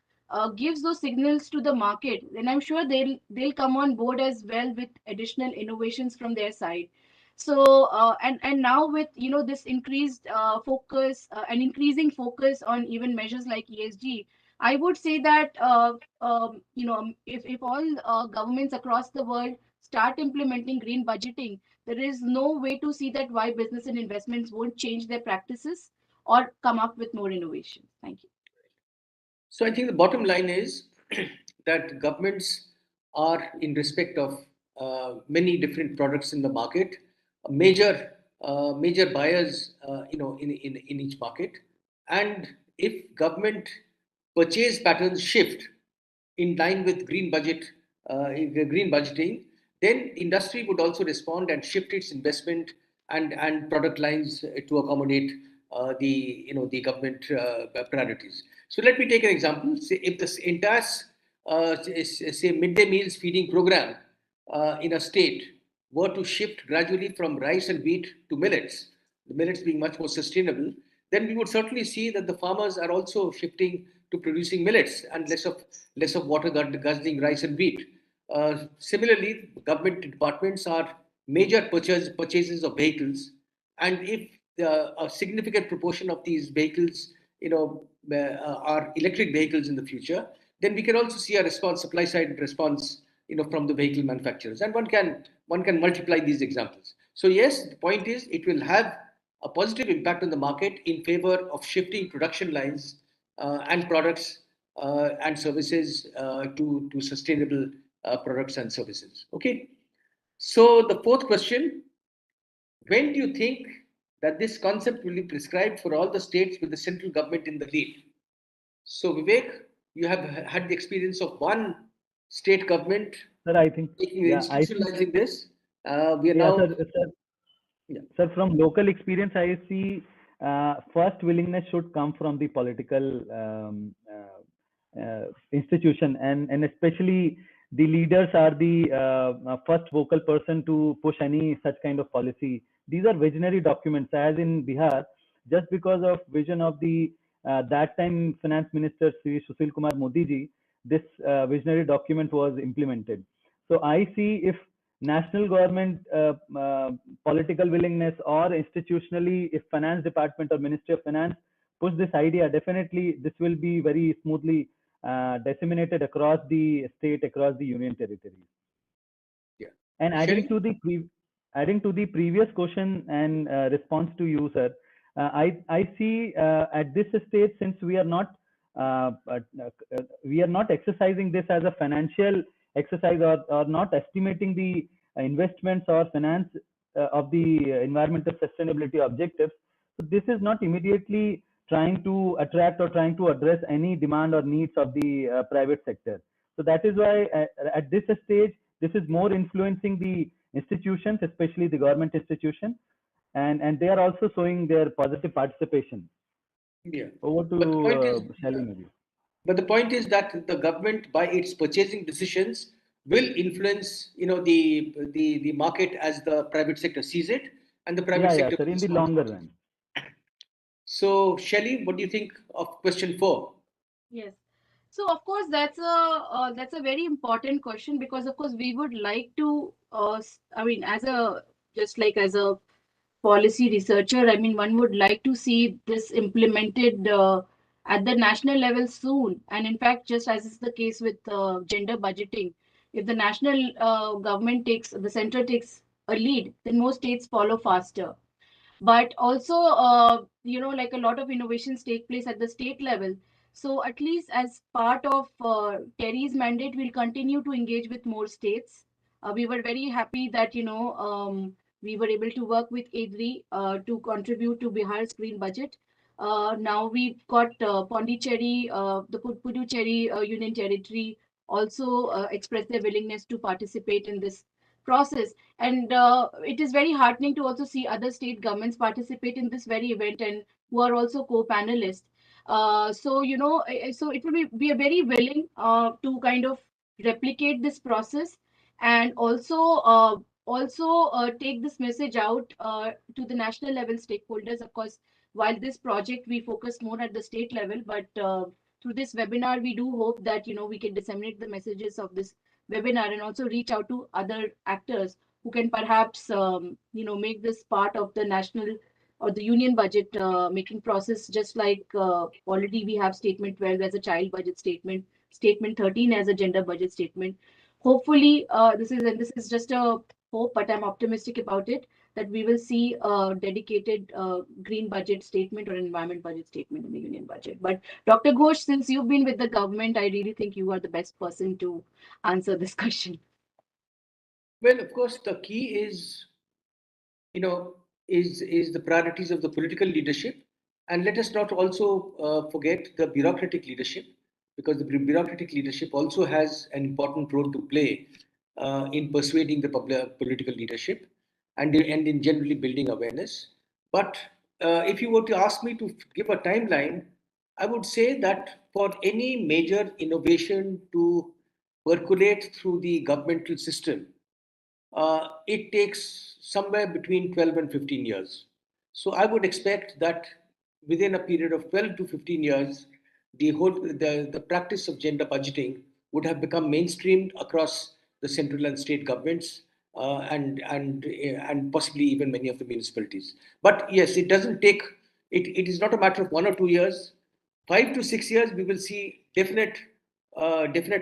gives those signals to the market, then I'm sure they'll come on board as well with additional innovations from their side. So and now with this increased focus and increasing focus on even measures like ESG, I would say that if all governments across the world start implementing green budgeting, there is no way to see that why business and investments won't change their practices or come up with more innovation. Thank you. So I think the bottom line is that governments are, in respect of many different products in the market, major buyers, in each market. And if government purchase patterns shift in line with green budgeting, then industry would also respond and shift its investment and product lines to accommodate the government priorities. So let me take an example. Say if this entire say midday meals feeding program in a state were to shift gradually from rice and wheat to millets, the millets being much more sustainable, then we would certainly see that the farmers are also shifting to producing millets and less of water guzzling rice and wheat. Similarly, government departments are major purchases of vehicles, and if a significant proportion of these vehicles, are electric vehicles in the future, then we can also see a supply side response, from the vehicle manufacturers, and one can multiply these examples. So yes, the point is it will have a positive impact on the market in favor of shifting production lines and products and services to sustainable products and services. Okay. So the fourth question: when do you think that this concept will be prescribed for all the states with the central government in the lead? So Vivek, you have had the experience of one state government Sir, I think, I think, institutionalizing this. We are yeah, now. sir, Yeah. sir, from local experience, I see first willingness should come from the political institution, and especially the leaders are the first vocal person to push any such kind of policy. These are visionary documents, as in Bihar, just because of vision of the that time finance minister Sri Sushil Kumar Modi ji, this visionary document was implemented. So I see if national government political willingness, or institutionally if finance department or ministry of finance push this idea, definitely this will be very smoothly disseminated across the state, across the union territories. Yeah. And Shelley? adding to the previous question and response to you, sir, I see at this stage, since uh, uh, we are not exercising this as a financial exercise, or not estimating the investments or finance of the environmental sustainability objectives. So this is not immediately trying to attract or trying to address any demand or needs of the private sector. So that is why at this stage, this is more influencing the institutions, especially the government institutions, and they are also showing their positive participation. Yeah. Over But the point is, to Shelly, maybe. but the point is that the government, by its purchasing decisions, will influence, the market as the private sector sees it, and the private Yeah, sector sir, will in the respond longer accordingly. run. So, Shelley, what do you think of question 4? Yes. So of course that's a very important question, because of course we would like to I mean, as a, just like as a policy researcher, I mean, one would like to see this implemented at the national level soon. And in fact, just as is the case with gender budgeting, if the national government takes, the center takes a lead, then most states follow faster. But also, like a lot of innovations take place at the state level. So at least as part of Terry's mandate, we'll continue to engage with more states. We were very happy that we were able to work with ADRI to contribute to Bihar's green budget. Now we've got Pondicherry, the Puducherry Union Territory also expressed their willingness to participate in this process. And it is very heartening to also see other state governments participate in this very event, and who are also co-panelists. So it will be a very willing to kind of replicate this process, and also take this message out to the national level stakeholders. Of course, while this project we focus more at the state level, but through this webinar we do hope that we can disseminate the messages of this webinar, and also reach out to other actors who can perhaps make this part of the national or the union budget making process, just like already we have statement 12 as a child budget statement, statement 13 as a gender budget statement. Hopefully this is just a hope, but I'm optimistic about it, that we will see a dedicated green budget statement or environment budget statement in the union budget. But Dr. Ghosh, since you've been with the government, I really think you are the best person to answer this question. Well, of course, the key is, you know, is the priorities of the political leadership, and let us not also forget the bureaucratic leadership, because the bureaucratic leadership also has an important role to play in persuading the public political leadership, and in generally building awareness. But if you were to ask me to give a timeline, I would say that for any major innovation to percolate through the governmental system, it takes somewhere between 12 and 15 years. So I would expect that within a period of 12 to 15 years, the practice of gender budgeting would have become mainstreamed across the central and state governments, and possibly even many of the municipalities. But yes, it doesn't take it is not a matter of 1 or 2 years. 5 to 6 years, we will see definite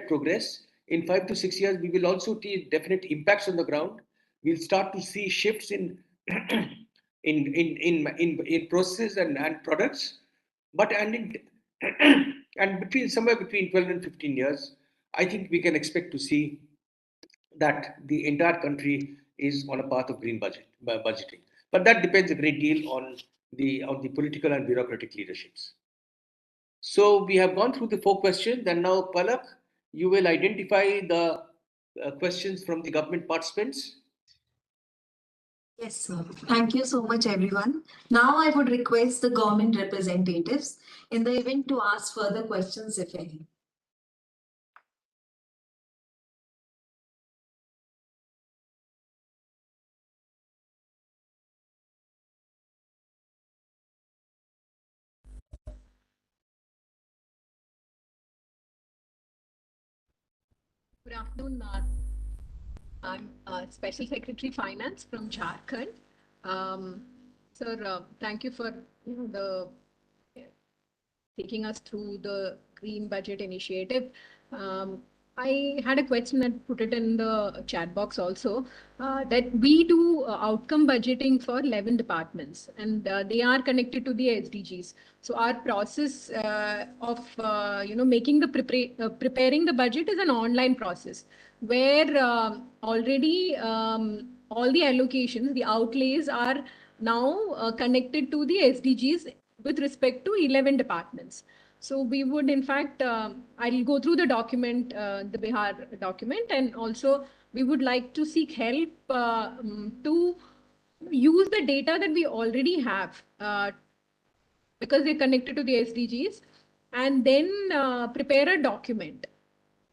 progress. In 5 to 6 years, we will also see definite impacts on the ground. We'll start to see shifts in in processes and products. But and between somewhere between 12 and 15 years, I think we can expect to see that the entire country is on a path of green budgeting. But that depends a great deal on the political and bureaucratic leaderships. So we have gone through the 4 questions, and now Palak, you will identify the questions from the government participants. Yes, sir. Thank you so much, everyone. Now I would request the government representatives in the event to ask further questions, if any. Good afternoon. I'm Special Secretary Finance from Jharkhand. Sir, thank you for the taking us through the Green Budget Initiative. I had a question and put it in the chat box also, that we do outcome budgeting for 11 departments, and they are connected to the SDGs. So our process of making the preparing the budget is an online process where already all the allocations, the outlays are now connected to the SDGs with respect to 11 departments. So we would, in fact, I'll go through the document, the Bihar document, and also we would like to seek help to use the data that we already have because they're connected to the SDGs, and then prepare a document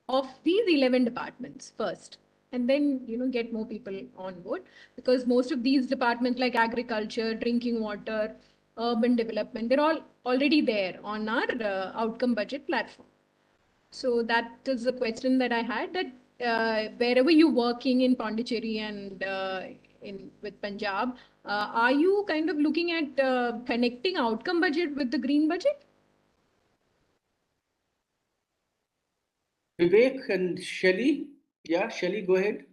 of these 11 departments first, and then get more people on board, because most of these departments like agriculture, drinking water, urban development, they're all already there on our outcome budget platform. So that is the question that I had, that wherever you're working in Pondicherry and in with Punjab, are you kind of looking at connecting outcome budget with the green budget? Vivek and Shelly. Yeah, Shelly, go ahead.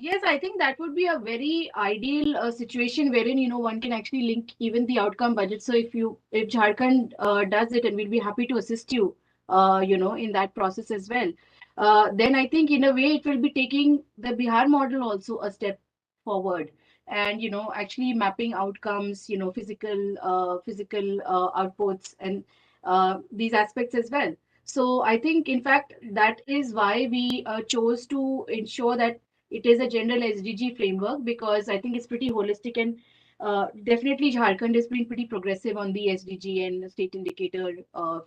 Yes, I think that would be a very ideal situation wherein one can actually link even the outcome budget. So if Jharkhand does it, and we'll be happy to assist you, in that process as well. Then I think in a way it will be taking the Bihar model also a step forward, and actually mapping outcomes, physical outputs, and these aspects as well. So I think in fact that is why we chose to ensure that it is a general SDG framework, because I think it's pretty holistic, and definitely Jharkhand has been pretty progressive on the SDG and state indicator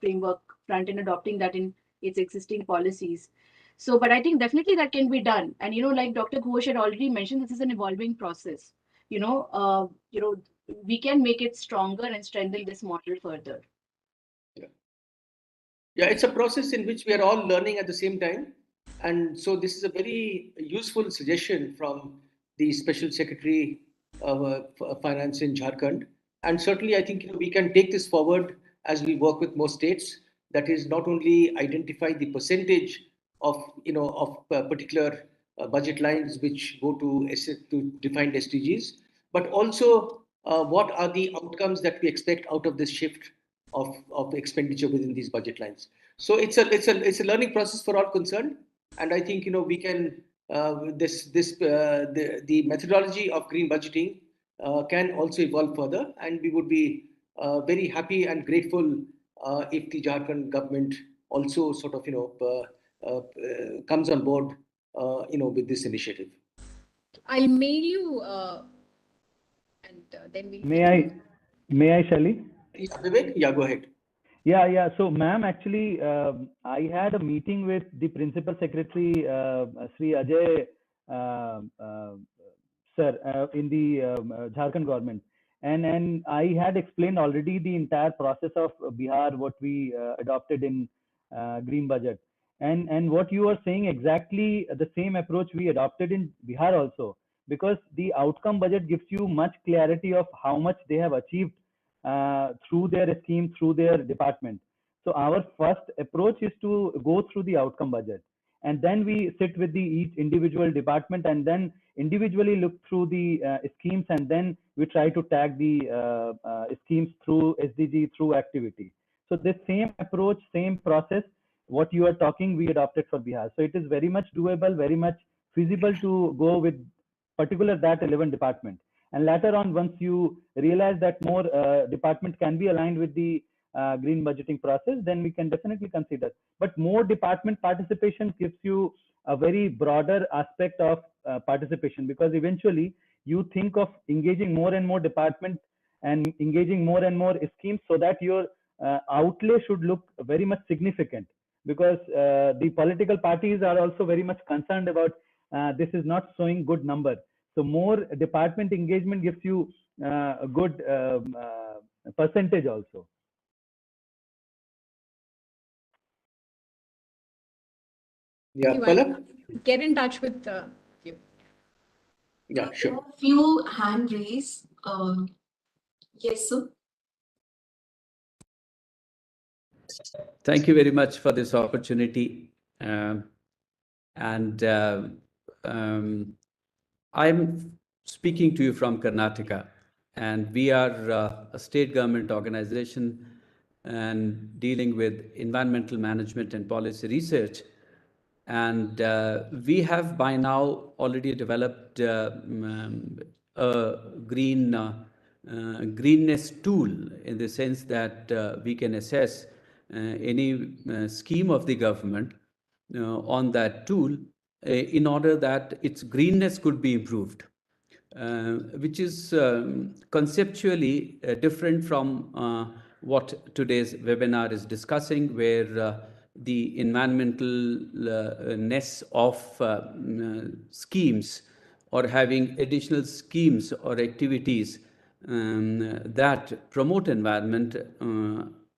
framework front, and adopting that in its existing policies. So, but I think definitely that can be done. And like Dr. Ghosh had already mentioned, this is an evolving process. We can make it stronger and strengthen this model further. Yeah, it's a process in which we are all learning at the same time. And so this is a very useful suggestion from the Special Secretary of Finance in Jharkhand. And certainly, I think we can take this forward as we work with more states. That is, not only identify the percentage of particular budget lines which go to defined SDGs, but also what are the outcomes that we expect out of this shift of expenditure within these budget lines. So it's a learning process for all concerned, and I think we can the methodology of green budgeting can also evolve further, and we would be very happy and grateful if the Jharkhand government also sort of comes on board with this initiative. I'll mail you and then we'll. May I, Shelly? Yeah, Vivek, yeah, go ahead. Yeah. So, ma'am, actually, I had a meeting with the Principal Secretary, Sri Ajay, sir, in the Jharkhand government, and I had explained already the entire process of Bihar, what we adopted in green budget, and what you are saying exactly the same approach we adopted in Bihar also, because the outcome budget gives you much clarity of how much they have achieved through their scheme, through their department. So our first approach is to go through the outcome budget, and then we sit with each individual department, and then individually look through the schemes, and then we try to tag the schemes through SDG, through activity. So this same approach, same process, what you are talking, we adopted for Bihar. So it is very much doable, very much feasible to go with particular that 11 department. And later on, once you realize that more department can be aligned with the green budgeting process, then we can definitely consider. But more department participation gives you a very broader aspect of participation, because eventually you think of engaging more and more departments and engaging more and more schemes, so that your outlay should look very much significant, because the political parties are also very much concerned about this is not showing good number. So more department engagement gives you a good percentage also. Yeah, Palak? Get in touch with you. Yeah, sure. Few hand raised. Yes, sir. Thank you very much for this opportunity. And I'm speaking to you from Karnataka, and we are a state government organization and dealing with environmental management and policy research. And we have by now already developed a greenness tool, in the sense that we can assess any scheme of the government on that tool in order that its greenness could be improved. Which is conceptually different from what today's webinar is discussing, where the environmentalness of schemes, or having additional schemes or activities that promote environment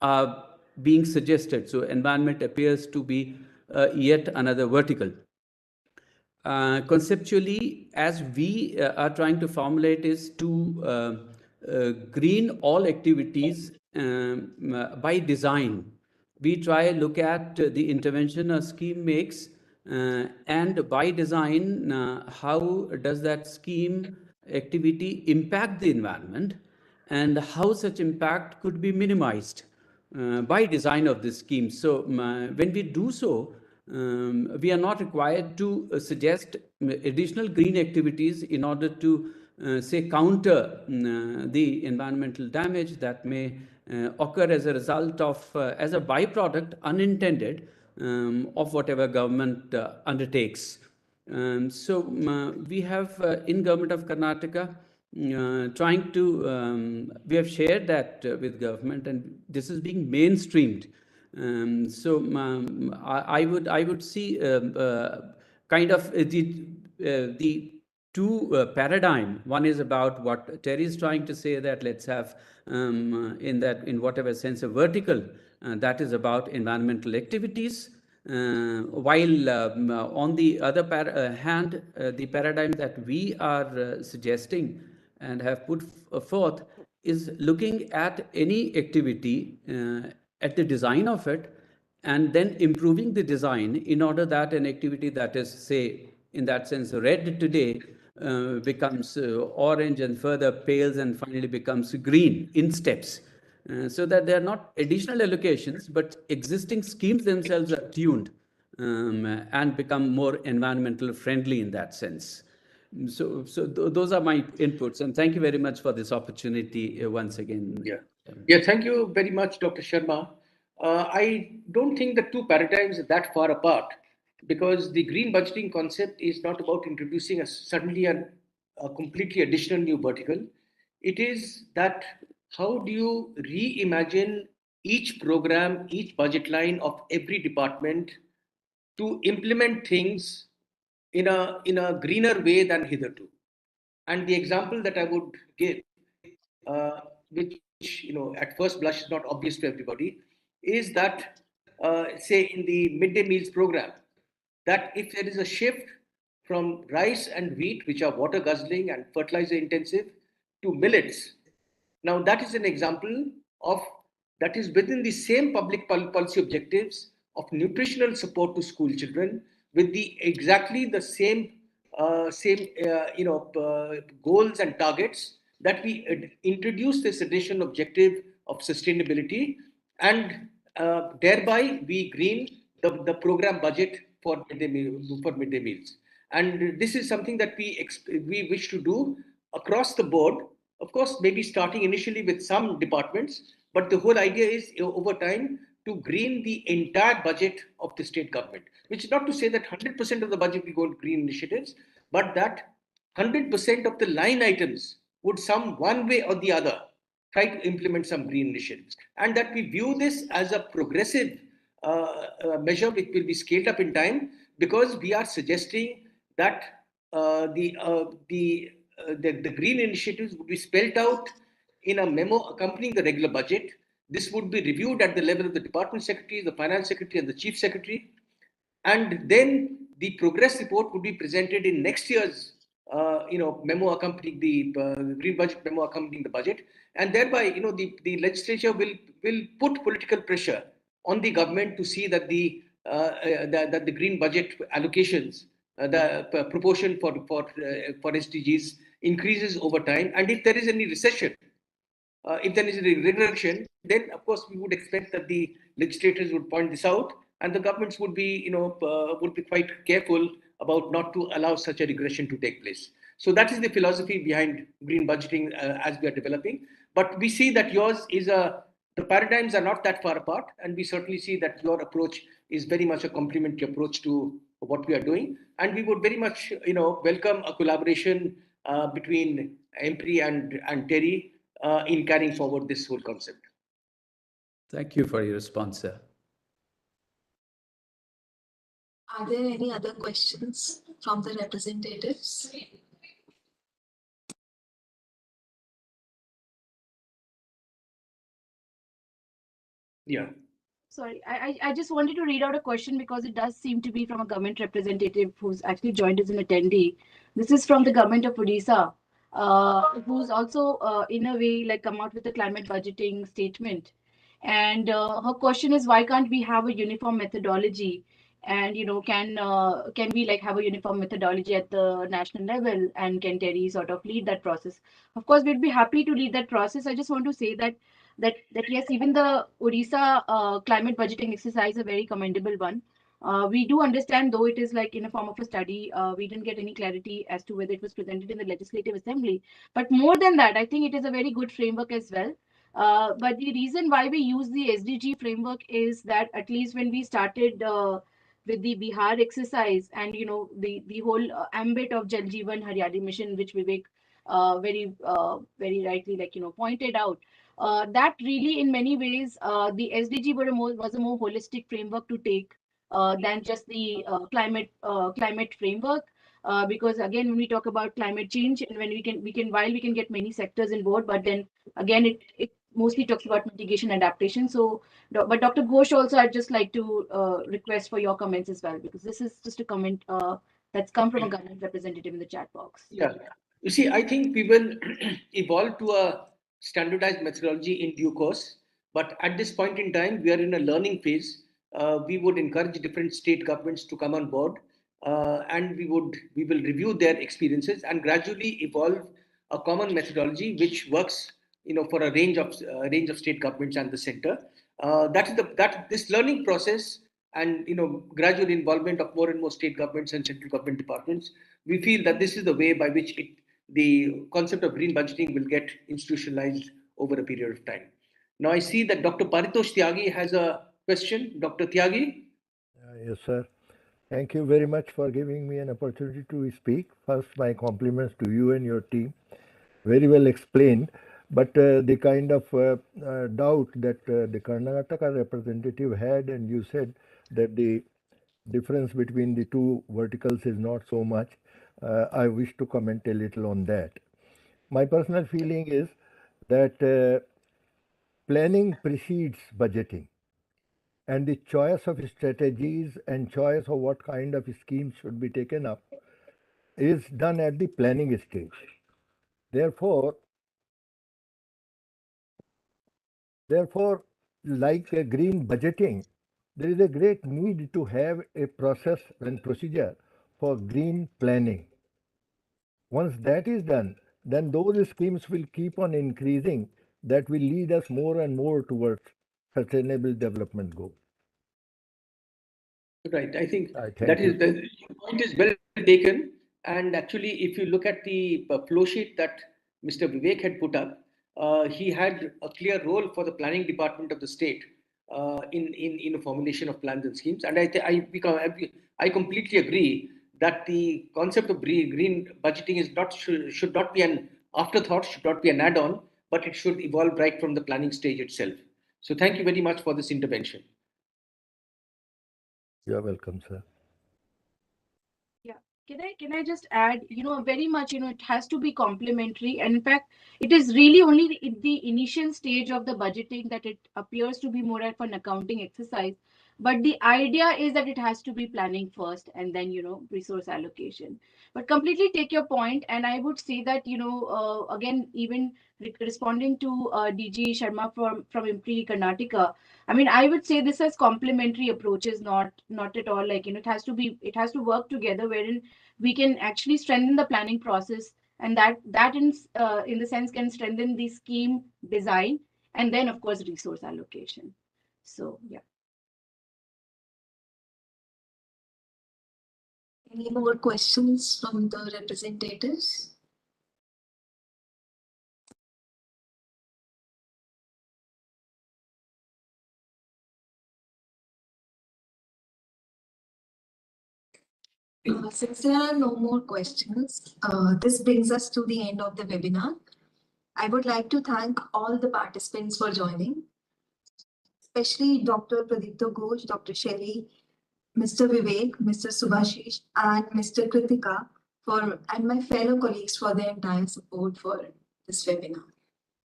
are being suggested. So environment appears to be yet another vertical. Conceptually, as we are trying to formulate, is to green all activities by design. We try look at the intervention a scheme makes, and by design, how does that scheme activity impact the environment, and how such impact could be minimized by design of this scheme. So when we do so, we are not required to suggest additional green activities in order to say counter the environmental damage that may occur as a result of, as a byproduct unintended, of whatever government undertakes. So we have in Government of Karnataka trying to, we have shared that with government, and this is being mainstreamed. So I would see kind of the two paradigm. One is about what Terry is trying to say, that let's have in whatever sense a vertical that is about environmental activities, while on the other hand, the paradigm that we are suggesting and have put forth is looking at any activity at the design of it, and then improving the design in order that an activity that is, say, in that sense red today becomes orange, and further pales, and finally becomes green in steps. So that there are not additional allocations, but existing schemes themselves are tuned and become more environmental friendly in that sense. So those are my inputs, and thank you very much for this opportunity once again. Yeah, thank you very much, Dr. Sharma. I don't think the two paradigms are that far apart, because the green budgeting concept is not about introducing suddenly a completely additional new vertical. It is that how do you reimagine each program, each budget line of every department to implement things in a greener way than hitherto. And the example that I would give, which at first blush is not obvious to everybody, is that say in the midday meals program, that if there is a shift from rice and wheat, which are water guzzling and fertilizer intensive, to millets, now that is an example of that is within the same public policy objectives of nutritional support to school children, with the exactly the same goals and targets, that we introduce this additional objective of sustainability, and thereby we green the program budget for midday meals. And this is something that we wish to do across the board. Of course, maybe starting initially with some departments, but the whole idea is over time to green the entire budget of the state government, which is not to say that 100% of the budget will go to green initiatives, but that 100% of the line items would some one way or the other try to implement some green initiatives. And that we view this as a progressive measure which will be scaled up in time, because we are suggesting that the green initiatives would be spelled out in a memo accompanying the regular budget. This would be reviewed at the level of the department secretary, the finance secretary, and the chief secretary. And then the progress report would be presented in next year's memo accompanying the green budget memo accompanying the budget. And thereby, the legislature will put political pressure on the government to see that the that the green budget allocations, the proportion for SDGs increases over time, and if there is any recession, if there is a regression, then of course we would expect that the legislators would point this out, and the governments would be, would be quite careful about not to allow such a regression to take place. So that is the philosophy behind green budgeting as we are developing. But we see that yours is the paradigms are not that far apart, and we certainly see that your approach is very much a complementary approach to what we are doing, and we would very much, welcome a collaboration between Empri and Terry in carrying forward this whole concept. Thank you for your response, sir. Are there any other questions from the representatives? Yeah. Sorry, I just wanted to read out a question because it does seem to be from a government representative who's actually joined as an attendee. This is from the government of Odisha, who's also in a way like come out with a climate budgeting statement. And her question is, why can't we have a uniform methodology? And can we like have a uniform methodology at the national level? And can Terry sort of lead that process? Of course, we'd be happy to lead that process. I just want to say that yes, even the Odisha climate budgeting exercise is a very commendable one. We do understand, though it is like in a form of a study, we didn't get any clarity as to whether it was presented in the Legislative Assembly. But more than that, I think it is a very good framework as well. But the reason why we use the SDG framework is that at least when we started with the Bihar exercise and the whole ambit of Jal Jeevan Haryali mission, which Vivek very rightly pointed out, that really in many ways the SDG was a more holistic framework to take than just the climate framework. Because again, when we talk about climate change, and when we can while we can get many sectors in board, but then again it mostly talks about mitigation adaptation. So, but Dr. Ghosh also, I'd just like to request for your comments as well, because this is just a comment that's come from a government representative in the chat box. Yeah. You see, I think we will evolve to a standardized methodology in due course. But at this point in time, we are in a learning phase. We would encourage different state governments to come on board, and we will review their experiences and gradually evolve a common methodology which works, for a range of state governments and the center. That this learning process and gradual involvement of more and more state governments and central government departments, we feel that this is the way by which the concept of green budgeting will get institutionalized over a period of time. Now I see that Dr. Paritosh Tyagi has a question. Dr. Tyagi? Yes, sir. Thank you very much for giving me an opportunity to speak. First, my compliments to you and your team. Very well explained. But the kind of doubt that the Karnataka representative had, and you said that the difference between the two verticals is not so much. I wish to comment a little on that. My personal feeling is that planning precedes budgeting, and the choice of strategies and choice of what kind of schemes should be taken up is done at the planning stage. Therefore, like a green budgeting, there is a great need to have a process and procedure for green planning. Once that is done, then those schemes will keep on increasing. That will lead us more and more towards sustainable development goals. Right. I think Thank you. the point is well taken. And actually, if you look at the flow sheet that Mr. Vivek had put up, he had a clear role for the planning department of the state in the formulation of plans and schemes. And I completely agree that the concept of green budgeting should not be an afterthought, should not be an add-on, but it should evolve right from the planning stage itself. So thank you very much for this intervention. You're welcome, sir. Yeah. Can I just add, very much, it has to be complementary. And in fact, it is really only in the initial stage of the budgeting that it appears to be more of an accounting exercise. But the idea is that it has to be planning first and then, resource allocation. But completely take your point, and I would say that, again, even responding to DG Sharma from Impri Karnataka, I mean, I would say this as complementary approaches, not at all like, it has to work together, wherein we can actually strengthen the planning process, and that in the sense can strengthen the scheme design, and then of course resource allocation. So yeah. Any more questions from the representatives? Since there are no more questions, this brings us to the end of the webinar. I would like to thank all the participants for joining, especially Dr. Pradipta Ghosh, Dr. Shelly, Mr. Vivek, Mr. Subhashish, and Mr. Kritika and my fellow colleagues for their entire support for this webinar.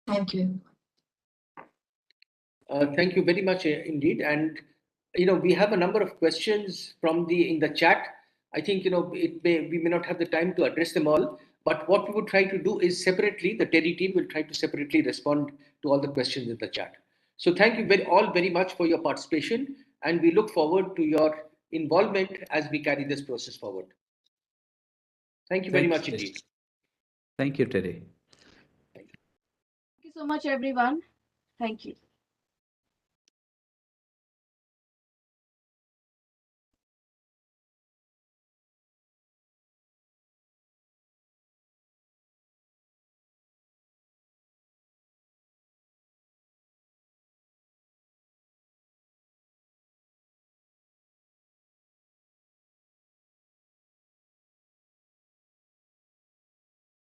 Thank you. Thank you very much indeed. And we have a number of questions in the chat. I think we may not have the time to address them all, but what we would try to do is separately, the TERI team will try to separately respond to all the questions in the chat. So thank you all very much for your participation, and we look forward to your involvement as we carry this process forward. Thank you very much indeed. Thank you, Terry. Thank you so much, everyone. Thank you.